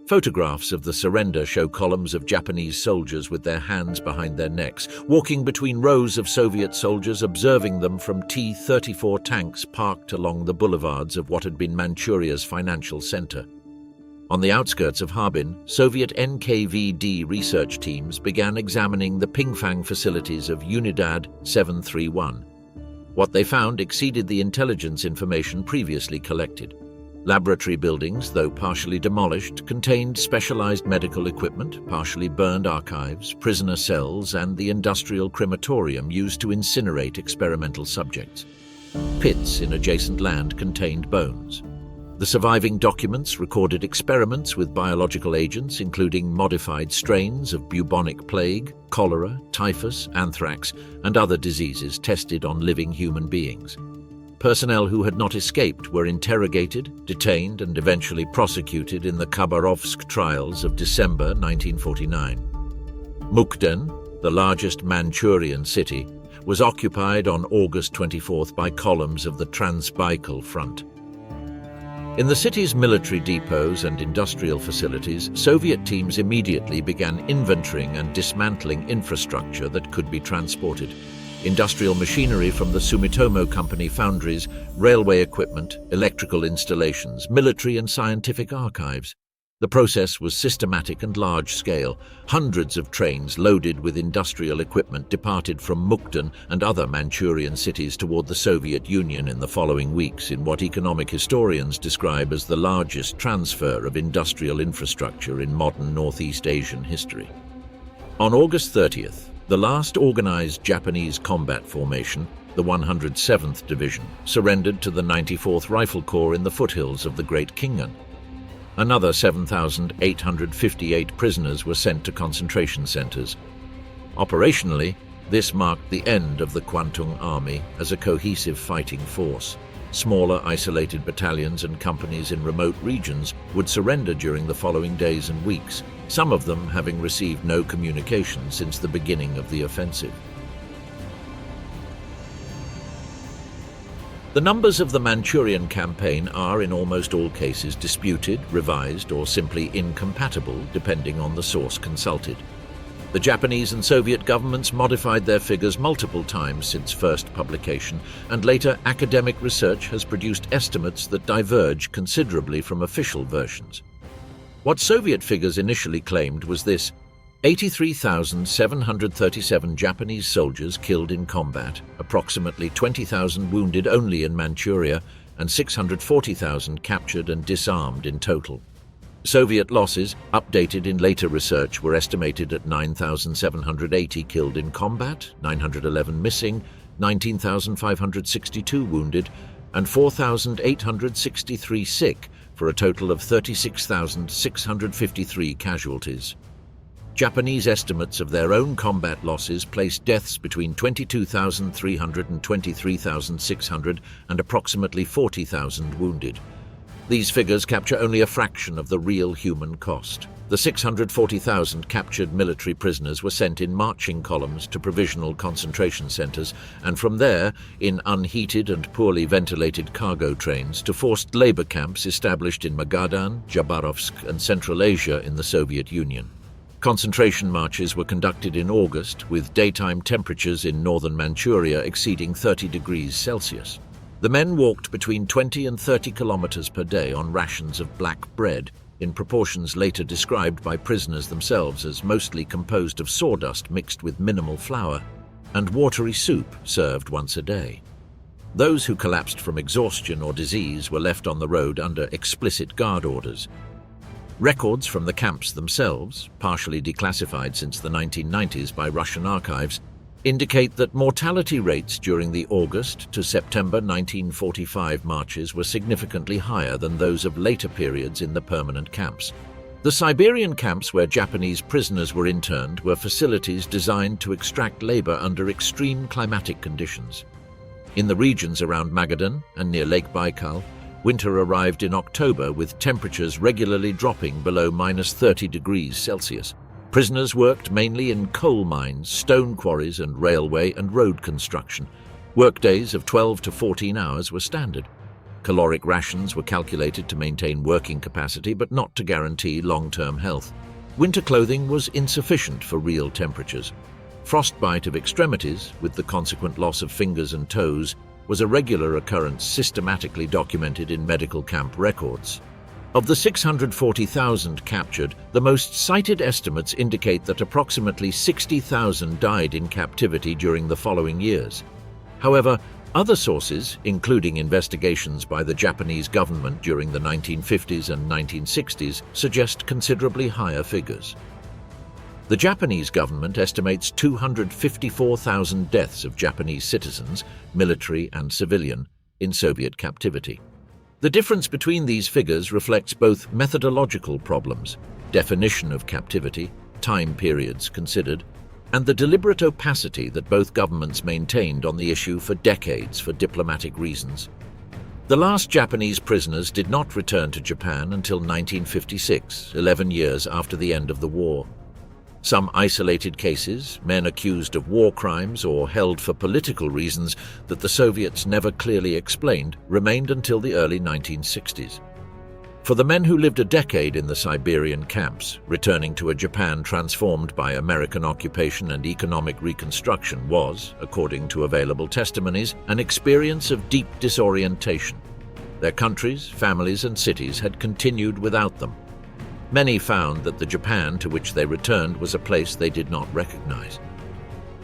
Photographs of the surrender show columns of Japanese soldiers with their hands behind their necks, walking between rows of Soviet soldiers, observing them from T-34 tanks parked along the boulevards of what had been Manchuria's financial center. On the outskirts of Harbin, Soviet NKVD research teams began examining the Pingfang facilities of Unidad 731. What they found exceeded the intelligence information previously collected. Laboratory buildings, though partially demolished, contained specialized medical equipment, partially burned archives, prisoner cells, and the industrial crematorium used to incinerate experimental subjects. Pits in adjacent land contained bones. The surviving documents recorded experiments with biological agents, including modified strains of bubonic plague, cholera, typhus, anthrax, and other diseases tested on living human beings. Personnel who had not escaped were interrogated, detained, and eventually prosecuted in the Khabarovsk trials of December 1949. Mukden, the largest Manchurian city, was occupied on August 24th by columns of the Transbaikal Front. In the city's military depots and industrial facilities, Soviet teams immediately began inventorying and dismantling infrastructure that could be transported. Industrial machinery from the Sumitomo Company foundries, railway equipment, electrical installations, military and scientific archives. The process was systematic and large-scale. Hundreds of trains loaded with industrial equipment departed from Mukden and other Manchurian cities toward the Soviet Union in the following weeks in what economic historians describe as the largest transfer of industrial infrastructure in modern Northeast Asian history. On August 30th, the last organized Japanese combat formation, the 107th Division, surrendered to the 94th Rifle Corps in the foothills of the Great Khingan. Another 7,858 prisoners were sent to concentration centers. Operationally, this marked the end of the Kwantung Army as a cohesive fighting force. Smaller, isolated battalions and companies in remote regions would surrender during the following days and weeks, some of them having received no communication since the beginning of the offensive. The numbers of the Manchurian campaign are in almost all cases disputed, revised, or simply incompatible, depending on the source consulted. The Japanese and Soviet governments modified their figures multiple times since first publication, and later academic research has produced estimates that diverge considerably from official versions. What Soviet figures initially claimed was this: 83,737 Japanese soldiers killed in combat, approximately 20,000 wounded only in Manchuria, and 640,000 captured and disarmed in total. Soviet losses, updated in later research, were estimated at 9,780 killed in combat, 911 missing, 19,562 wounded, and 4,863 sick, for a total of 36,653 casualties. Japanese estimates of their own combat losses placed deaths between 22,300 and 23,600 and approximately 40,000 wounded. These figures capture only a fraction of the real human cost. The 640,000 captured military prisoners were sent in marching columns to provisional concentration centers, and from there, in unheated and poorly ventilated cargo trains, to forced labor camps established in Magadan, Jabarovsk, and Central Asia in the Soviet Union. Concentration marches were conducted in August, with daytime temperatures in northern Manchuria exceeding 30 degrees Celsius. The men walked between 20 and 30 kilometers per day on rations of black bread, in proportions later described by prisoners themselves as mostly composed of sawdust mixed with minimal flour, and watery soup served once a day. Those who collapsed from exhaustion or disease were left on the road under explicit guard orders. Records from the camps themselves, partially declassified since the 1990s by Russian archives, indicate that mortality rates during the August to September 1945 marches were significantly higher than those of later periods in the permanent camps. The Siberian camps where Japanese prisoners were interned were facilities designed to extract labor under extreme climatic conditions. In the regions around Magadan and near Lake Baikal, winter arrived in October with temperatures regularly dropping below -30 degrees Celsius. Prisoners worked mainly in coal mines, stone quarries, and railway and road construction. Workdays of 12 to 14 hours were standard. Caloric rations were calculated to maintain working capacity but not to guarantee long-term health. Winter clothing was insufficient for real temperatures. Frostbite of extremities, with the consequent loss of fingers and toes, was a regular occurrence systematically documented in medical camp records. Of the 640,000 captured, the most cited estimates indicate that approximately 60,000 died in captivity during the following years. However, other sources, including investigations by the Japanese government during the 1950s and 1960s, suggest considerably higher figures. The Japanese government estimates 254,000 deaths of Japanese citizens, military and civilian, in Soviet captivity. The difference between these figures reflects both methodological problems, definition of captivity, time periods considered, and the deliberate opacity that both governments maintained on the issue for decades for diplomatic reasons. The last Japanese prisoners did not return to Japan until 1956, 11 years after the end of the war. Some isolated cases, men accused of war crimes or held for political reasons that the Soviets never clearly explained, remained until the early 1960s. For the men who lived a decade in the Siberian camps, returning to a Japan transformed by American occupation and economic reconstruction was, according to available testimonies, an experience of deep disorientation. Their countries, families, and cities had continued without them. Many found that the Japan to which they returned was a place they did not recognize.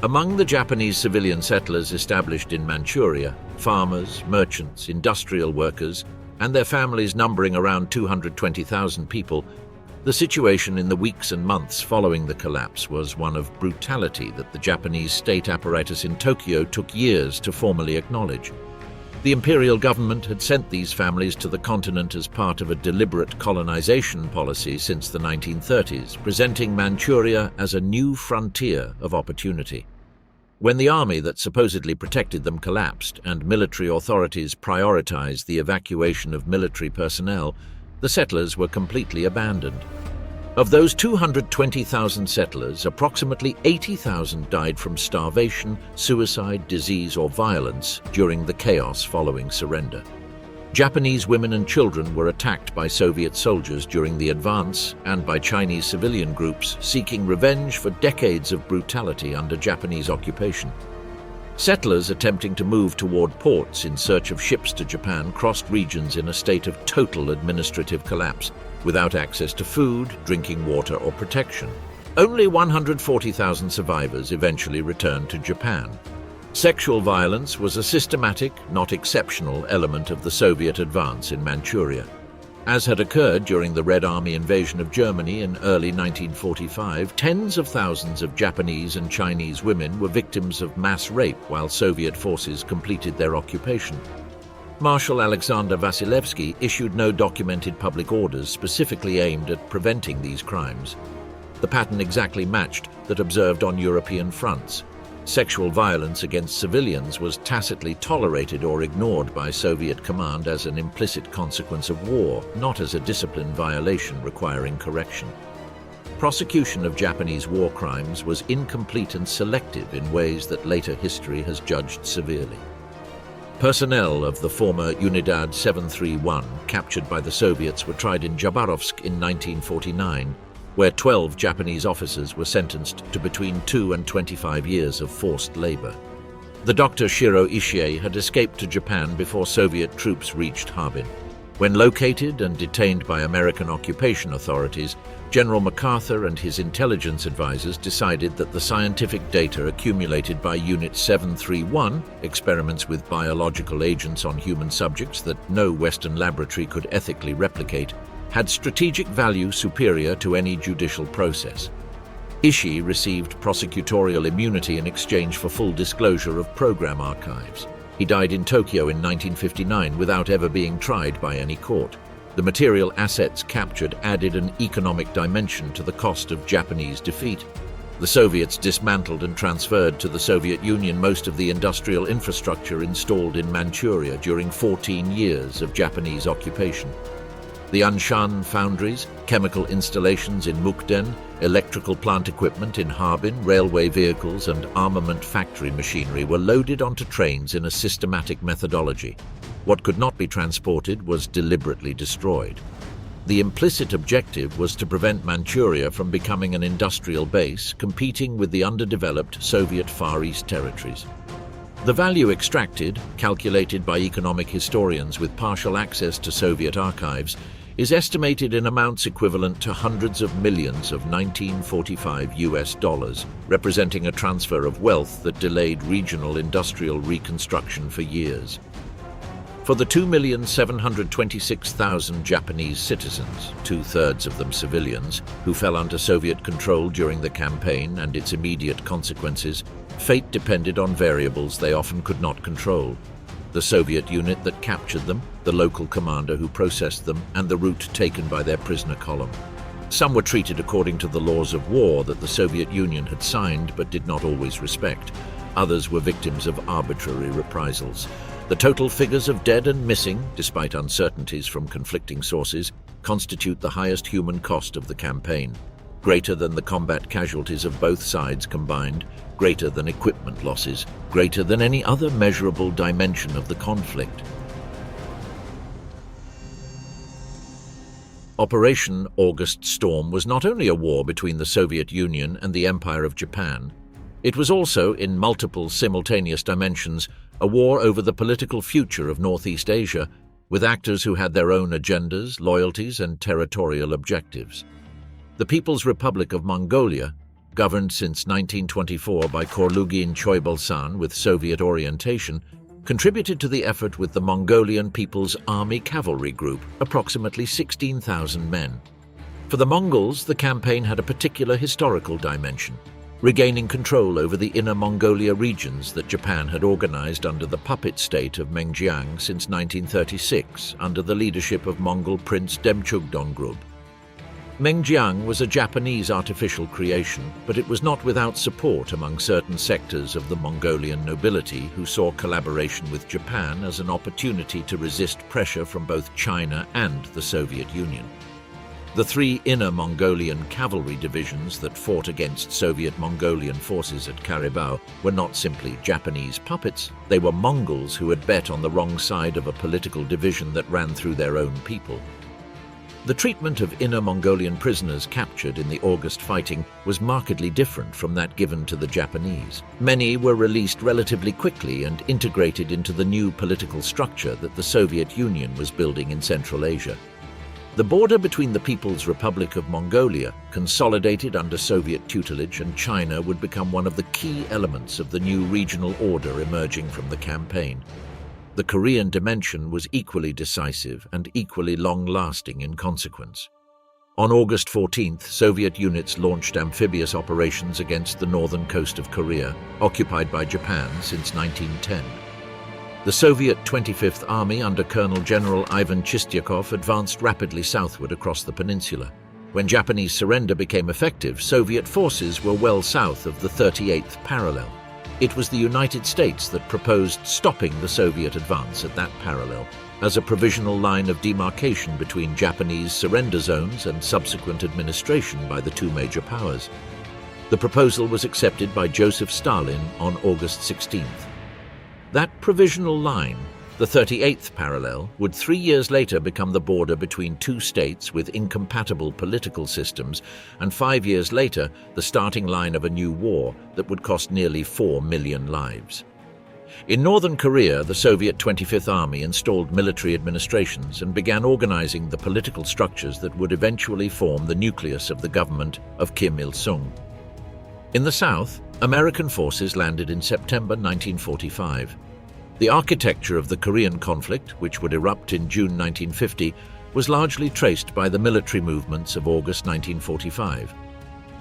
Among the Japanese civilian settlers established in Manchuria, farmers, merchants, industrial workers, and their families numbering around 220,000 people, the situation in the weeks and months following the collapse was one of brutality that the Japanese state apparatus in Tokyo took years to formally acknowledge. The imperial government had sent these families to the continent as part of a deliberate colonization policy since the 1930s, presenting Manchuria as a new frontier of opportunity. When the army that supposedly protected them collapsed and military authorities prioritized the evacuation of military personnel, the settlers were completely abandoned. Of those 220,000 settlers, approximately 80,000 died from starvation, suicide, disease, or violence during the chaos following surrender. Japanese women and children were attacked by Soviet soldiers during the advance and by Chinese civilian groups seeking revenge for decades of brutality under Japanese occupation. Settlers attempting to move toward ports in search of ships to Japan crossed regions in a state of total administrative collapse, without access to food, drinking water, or protection. Only 140,000 survivors eventually returned to Japan. Sexual violence was a systematic, not exceptional, element of the Soviet advance in Manchuria. As had occurred during the Red Army invasion of Germany in early 1945, tens of thousands of Japanese and Chinese women were victims of mass rape while Soviet forces completed their occupation. Marshal Alexander Vasilevsky issued no documented public orders specifically aimed at preventing these crimes. The pattern exactly matched that observed on European fronts. Sexual violence against civilians was tacitly tolerated or ignored by Soviet command as an implicit consequence of war, not as a discipline violation requiring correction. Prosecution of Japanese war crimes was incomplete and selective in ways that later history has judged severely. Personnel of the former Unidad 731, captured by the Soviets, were tried in Khabarovsk in 1949, where 12 Japanese officers were sentenced to between 2 and 25 years of forced labor. The Dr. Shiro Ishii had escaped to Japan before Soviet troops reached Harbin. When located and detained by American occupation authorities, General MacArthur and his intelligence advisors decided that the scientific data accumulated by Unit 731, experiments with biological agents on human subjects that no Western laboratory could ethically replicate, had strategic value superior to any judicial process. Ishii received prosecutorial immunity in exchange for full disclosure of program archives. He died in Tokyo in 1959 without ever being tried by any court. The material assets captured added an economic dimension to the cost of Japanese defeat. The Soviets dismantled and transferred to the Soviet Union most of the industrial infrastructure installed in Manchuria during 14 years of Japanese occupation. The Anshan foundries, chemical installations in Mukden, electrical plant equipment in Harbin, railway vehicles and armament factory machinery were loaded onto trains in a systematic methodology. What could not be transported was deliberately destroyed. The implicit objective was to prevent Manchuria from becoming an industrial base competing with the underdeveloped Soviet Far East territories. The value extracted, calculated by economic historians with partial access to Soviet archives, is estimated in amounts equivalent to hundreds of millions of 1945 US dollars, representing a transfer of wealth that delayed regional industrial reconstruction for years. For the 2,726,000 Japanese citizens, two-thirds of them civilians, who fell under Soviet control during the campaign and its immediate consequences, fate depended on variables they often could not control. The Soviet unit that captured them, the local commander who processed them, and the route taken by their prisoner column. Some were treated according to the laws of war that the Soviet Union had signed but did not always respect. Others were victims of arbitrary reprisals. The total figures of dead and missing, despite uncertainties from conflicting sources, constitute the highest human cost of the campaign, greater than the combat casualties of both sides combined, greater than equipment losses, greater than any other measurable dimension of the conflict. Operation August Storm was not only a war between the Soviet Union and the Empire of Japan, it was also, in multiple simultaneous dimensions, a war over the political future of Northeast Asia, with actors who had their own agendas, loyalties, and territorial objectives. The People's Republic of Mongolia, governed since 1924 by Khorloogiin Choibalsan with Soviet orientation, contributed to the effort with the Mongolian People's Army Cavalry Group, approximately 16,000 men. For the Mongols, the campaign had a particular historical dimension, regaining control over the Inner Mongolia regions that Japan had organized under the puppet state of Mengjiang since 1936, under the leadership of Mongol Prince Demchugdongrub. Mengjiang was a Japanese artificial creation, but it was not without support among certain sectors of the Mongolian nobility who saw collaboration with Japan as an opportunity to resist pressure from both China and the Soviet Union. The three inner Mongolian cavalry divisions that fought against Soviet Mongolian forces at Caribou were not simply Japanese puppets, they were Mongols who had bet on the wrong side of a political division that ran through their own people. The treatment of inner Mongolian prisoners captured in the August fighting was markedly different from that given to the Japanese. Many were released relatively quickly and integrated into the new political structure that the Soviet Union was building in Central Asia. The border between the People's Republic of Mongolia, consolidated under Soviet tutelage, and China would become one of the key elements of the new regional order emerging from the campaign. The Korean dimension was equally decisive and equally long-lasting in consequence. On August 14th, Soviet units launched amphibious operations against the northern coast of Korea, occupied by Japan since 1910. The Soviet 25th Army under Colonel General Ivan Chistyakov advanced rapidly southward across the peninsula. When Japanese surrender became effective, Soviet forces were well south of the 38th parallel. It was the United States that proposed stopping the Soviet advance at that parallel as a provisional line of demarcation between Japanese surrender zones and subsequent administration by the two major powers. The proposal was accepted by Joseph Stalin on August 16th. That provisional line, the 38th parallel, would 3 years later become the border between two states with incompatible political systems, and 5 years later, the starting line of a new war that would cost nearly 4 million lives. In northern Korea, the Soviet 25th Army installed military administrations and began organizing the political structures that would eventually form the nucleus of the government of Kim Il-sung. In the south, American forces landed in September 1945. The architecture of the Korean conflict, which would erupt in June 1950, was largely traced by the military movements of August 1945.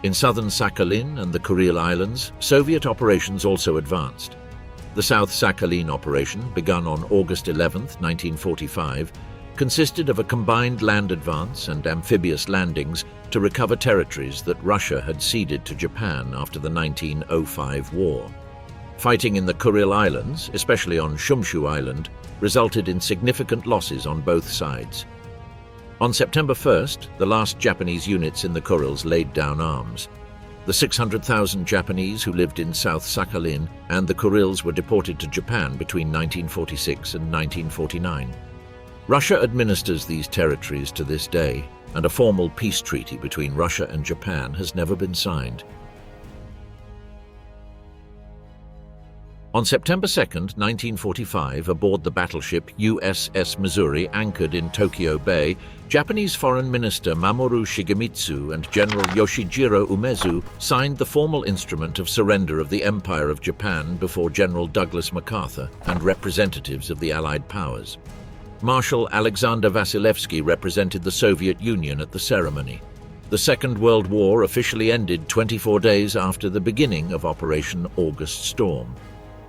In southern Sakhalin and the Kuril Islands, Soviet operations also advanced. The South Sakhalin operation, begun on August 11, 1945, consisted of a combined land advance and amphibious landings to recover territories that Russia had ceded to Japan after the 1905 war. Fighting in the Kuril Islands, especially on Shumshu Island, resulted in significant losses on both sides. On September 1st, the last Japanese units in the Kurils laid down arms. The 600,000 Japanese who lived in South Sakhalin and the Kurils were deported to Japan between 1946 and 1949. Russia administers these territories to this day, and a formal peace treaty between Russia and Japan has never been signed. On September 2, 1945, aboard the battleship USS Missouri anchored in Tokyo Bay, Japanese Foreign Minister Mamoru Shigemitsu and General Yoshijiro Umezu signed the formal instrument of surrender of the Empire of Japan before General Douglas MacArthur and representatives of the Allied powers. Marshal Alexander Vasilevsky represented the Soviet Union at the ceremony. The Second World War officially ended 24 days after the beginning of Operation August Storm.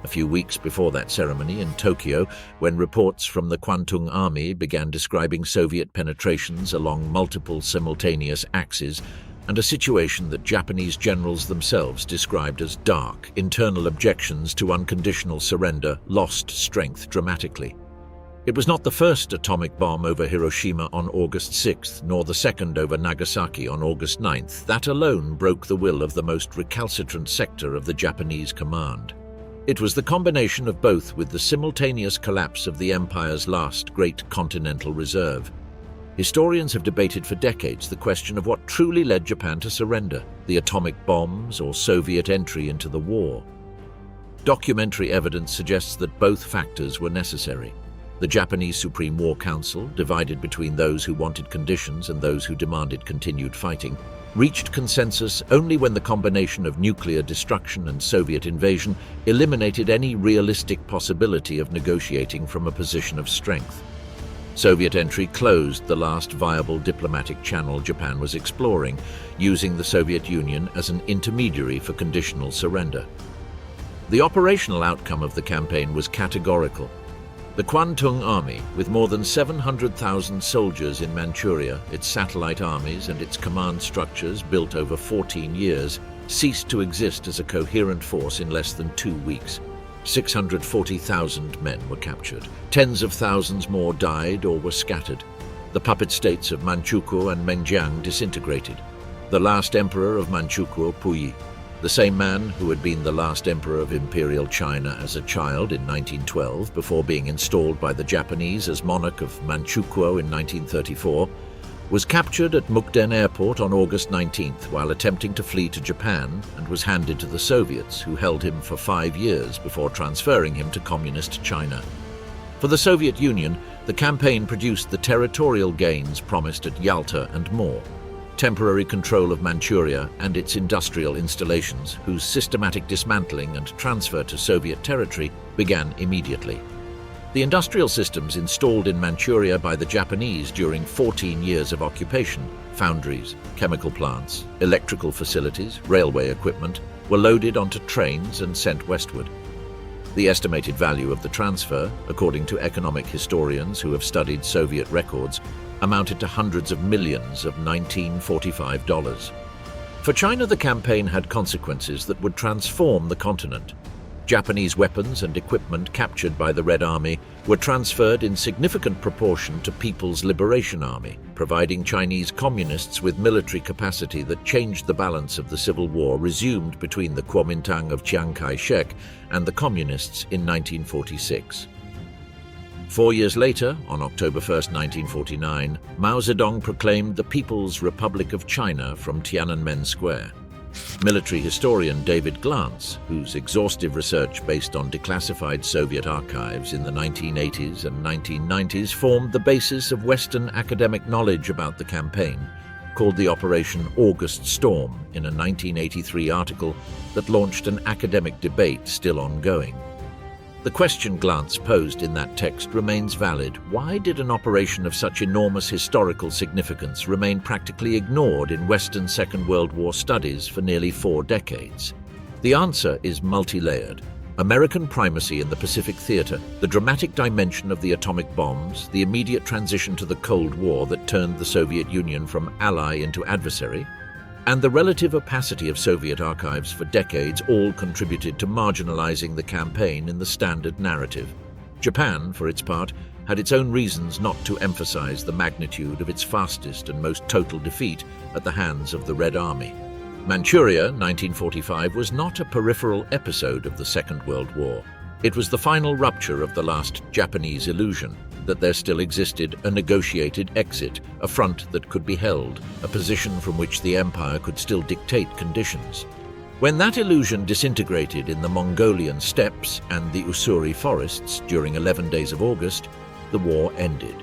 A few weeks before that ceremony in Tokyo, when reports from the Kwantung Army began describing Soviet penetrations along multiple simultaneous axes and a situation that Japanese generals themselves described as dark, internal objections to unconditional surrender lost strength dramatically. It was not the first atomic bomb over Hiroshima on August 6th, nor the second over Nagasaki on August 9th. That alone broke the will of the most recalcitrant sector of the Japanese command. It was the combination of both with the simultaneous collapse of the empire's last great continental reserve. Historians have debated for decades the question of what truly led Japan to surrender, the atomic bombs or Soviet entry into the war. Documentary evidence suggests that both factors were necessary. The Japanese Supreme War Council, divided between those who wanted conditions and those who demanded continued fighting, reached consensus only when the combination of nuclear destruction and Soviet invasion eliminated any realistic possibility of negotiating from a position of strength. Soviet entry closed the last viable diplomatic channel Japan was exploring, using the Soviet Union as an intermediary for conditional surrender. The operational outcome of the campaign was categorical. The Kwantung Army, with more than 700,000 soldiers in Manchuria, its satellite armies and its command structures built over 14 years, ceased to exist as a coherent force in less than 2 weeks. 640,000 men were captured. Tens of thousands more died or were scattered. The puppet states of Manchukuo and Menjiang disintegrated. The last emperor of Manchukuo, Puyi, the same man who had been the last emperor of Imperial China as a child in 1912 before being installed by the Japanese as monarch of Manchukuo in 1934, was captured at Mukden Airport on August 19th while attempting to flee to Japan and was handed to the Soviets, who held him for 5 years before transferring him to Communist China. For the Soviet Union, the campaign produced the territorial gains promised at Yalta and more. Temporary control of Manchuria and its industrial installations, whose systematic dismantling and transfer to Soviet territory began immediately. The industrial systems installed in Manchuria by the Japanese during 14 years of occupation, foundries, chemical plants, electrical facilities, railway equipment, were loaded onto trains and sent westward. The estimated value of the transfer, according to economic historians who have studied Soviet records, amounted to hundreds of millions of 1945 dollars. For China, the campaign had consequences that would transform the continent. Japanese weapons and equipment captured by the Red Army were transferred in significant proportion to People's Liberation Army, providing Chinese communists with military capacity that changed the balance of the civil war resumed between the Kuomintang of Chiang Kai-shek and the communists in 1946. 4 years later, on October 1, 1949, Mao Zedong proclaimed the People's Republic of China from Tiananmen Square. Military historian David Glantz, whose exhaustive research based on declassified Soviet archives in the 1980s and 1990s formed the basis of Western academic knowledge about the campaign, called the Operation August Storm in a 1983 article that launched an academic debate still ongoing. The question Glantz posed in that text remains valid. Why did an operation of such enormous historical significance remain practically ignored in Western Second World War studies for nearly 4 decades? The answer is multi-layered. American primacy in the Pacific theater, the dramatic dimension of the atomic bombs, the immediate transition to the Cold War that turned the Soviet Union from ally into adversary, and the relative opacity of Soviet archives for decades all contributed to marginalizing the campaign in the standard narrative. Japan, for its part, had its own reasons not to emphasize the magnitude of its fastest and most total defeat at the hands of the Red Army. Manchuria, 1945, was not a peripheral episode of the Second World War. It was the final rupture of the last Japanese illusion that there still existed a negotiated exit, a front that could be held, a position from which the empire could still dictate conditions. When that illusion disintegrated in the Mongolian steppes and the Ussuri forests during 11 days of August, the war ended.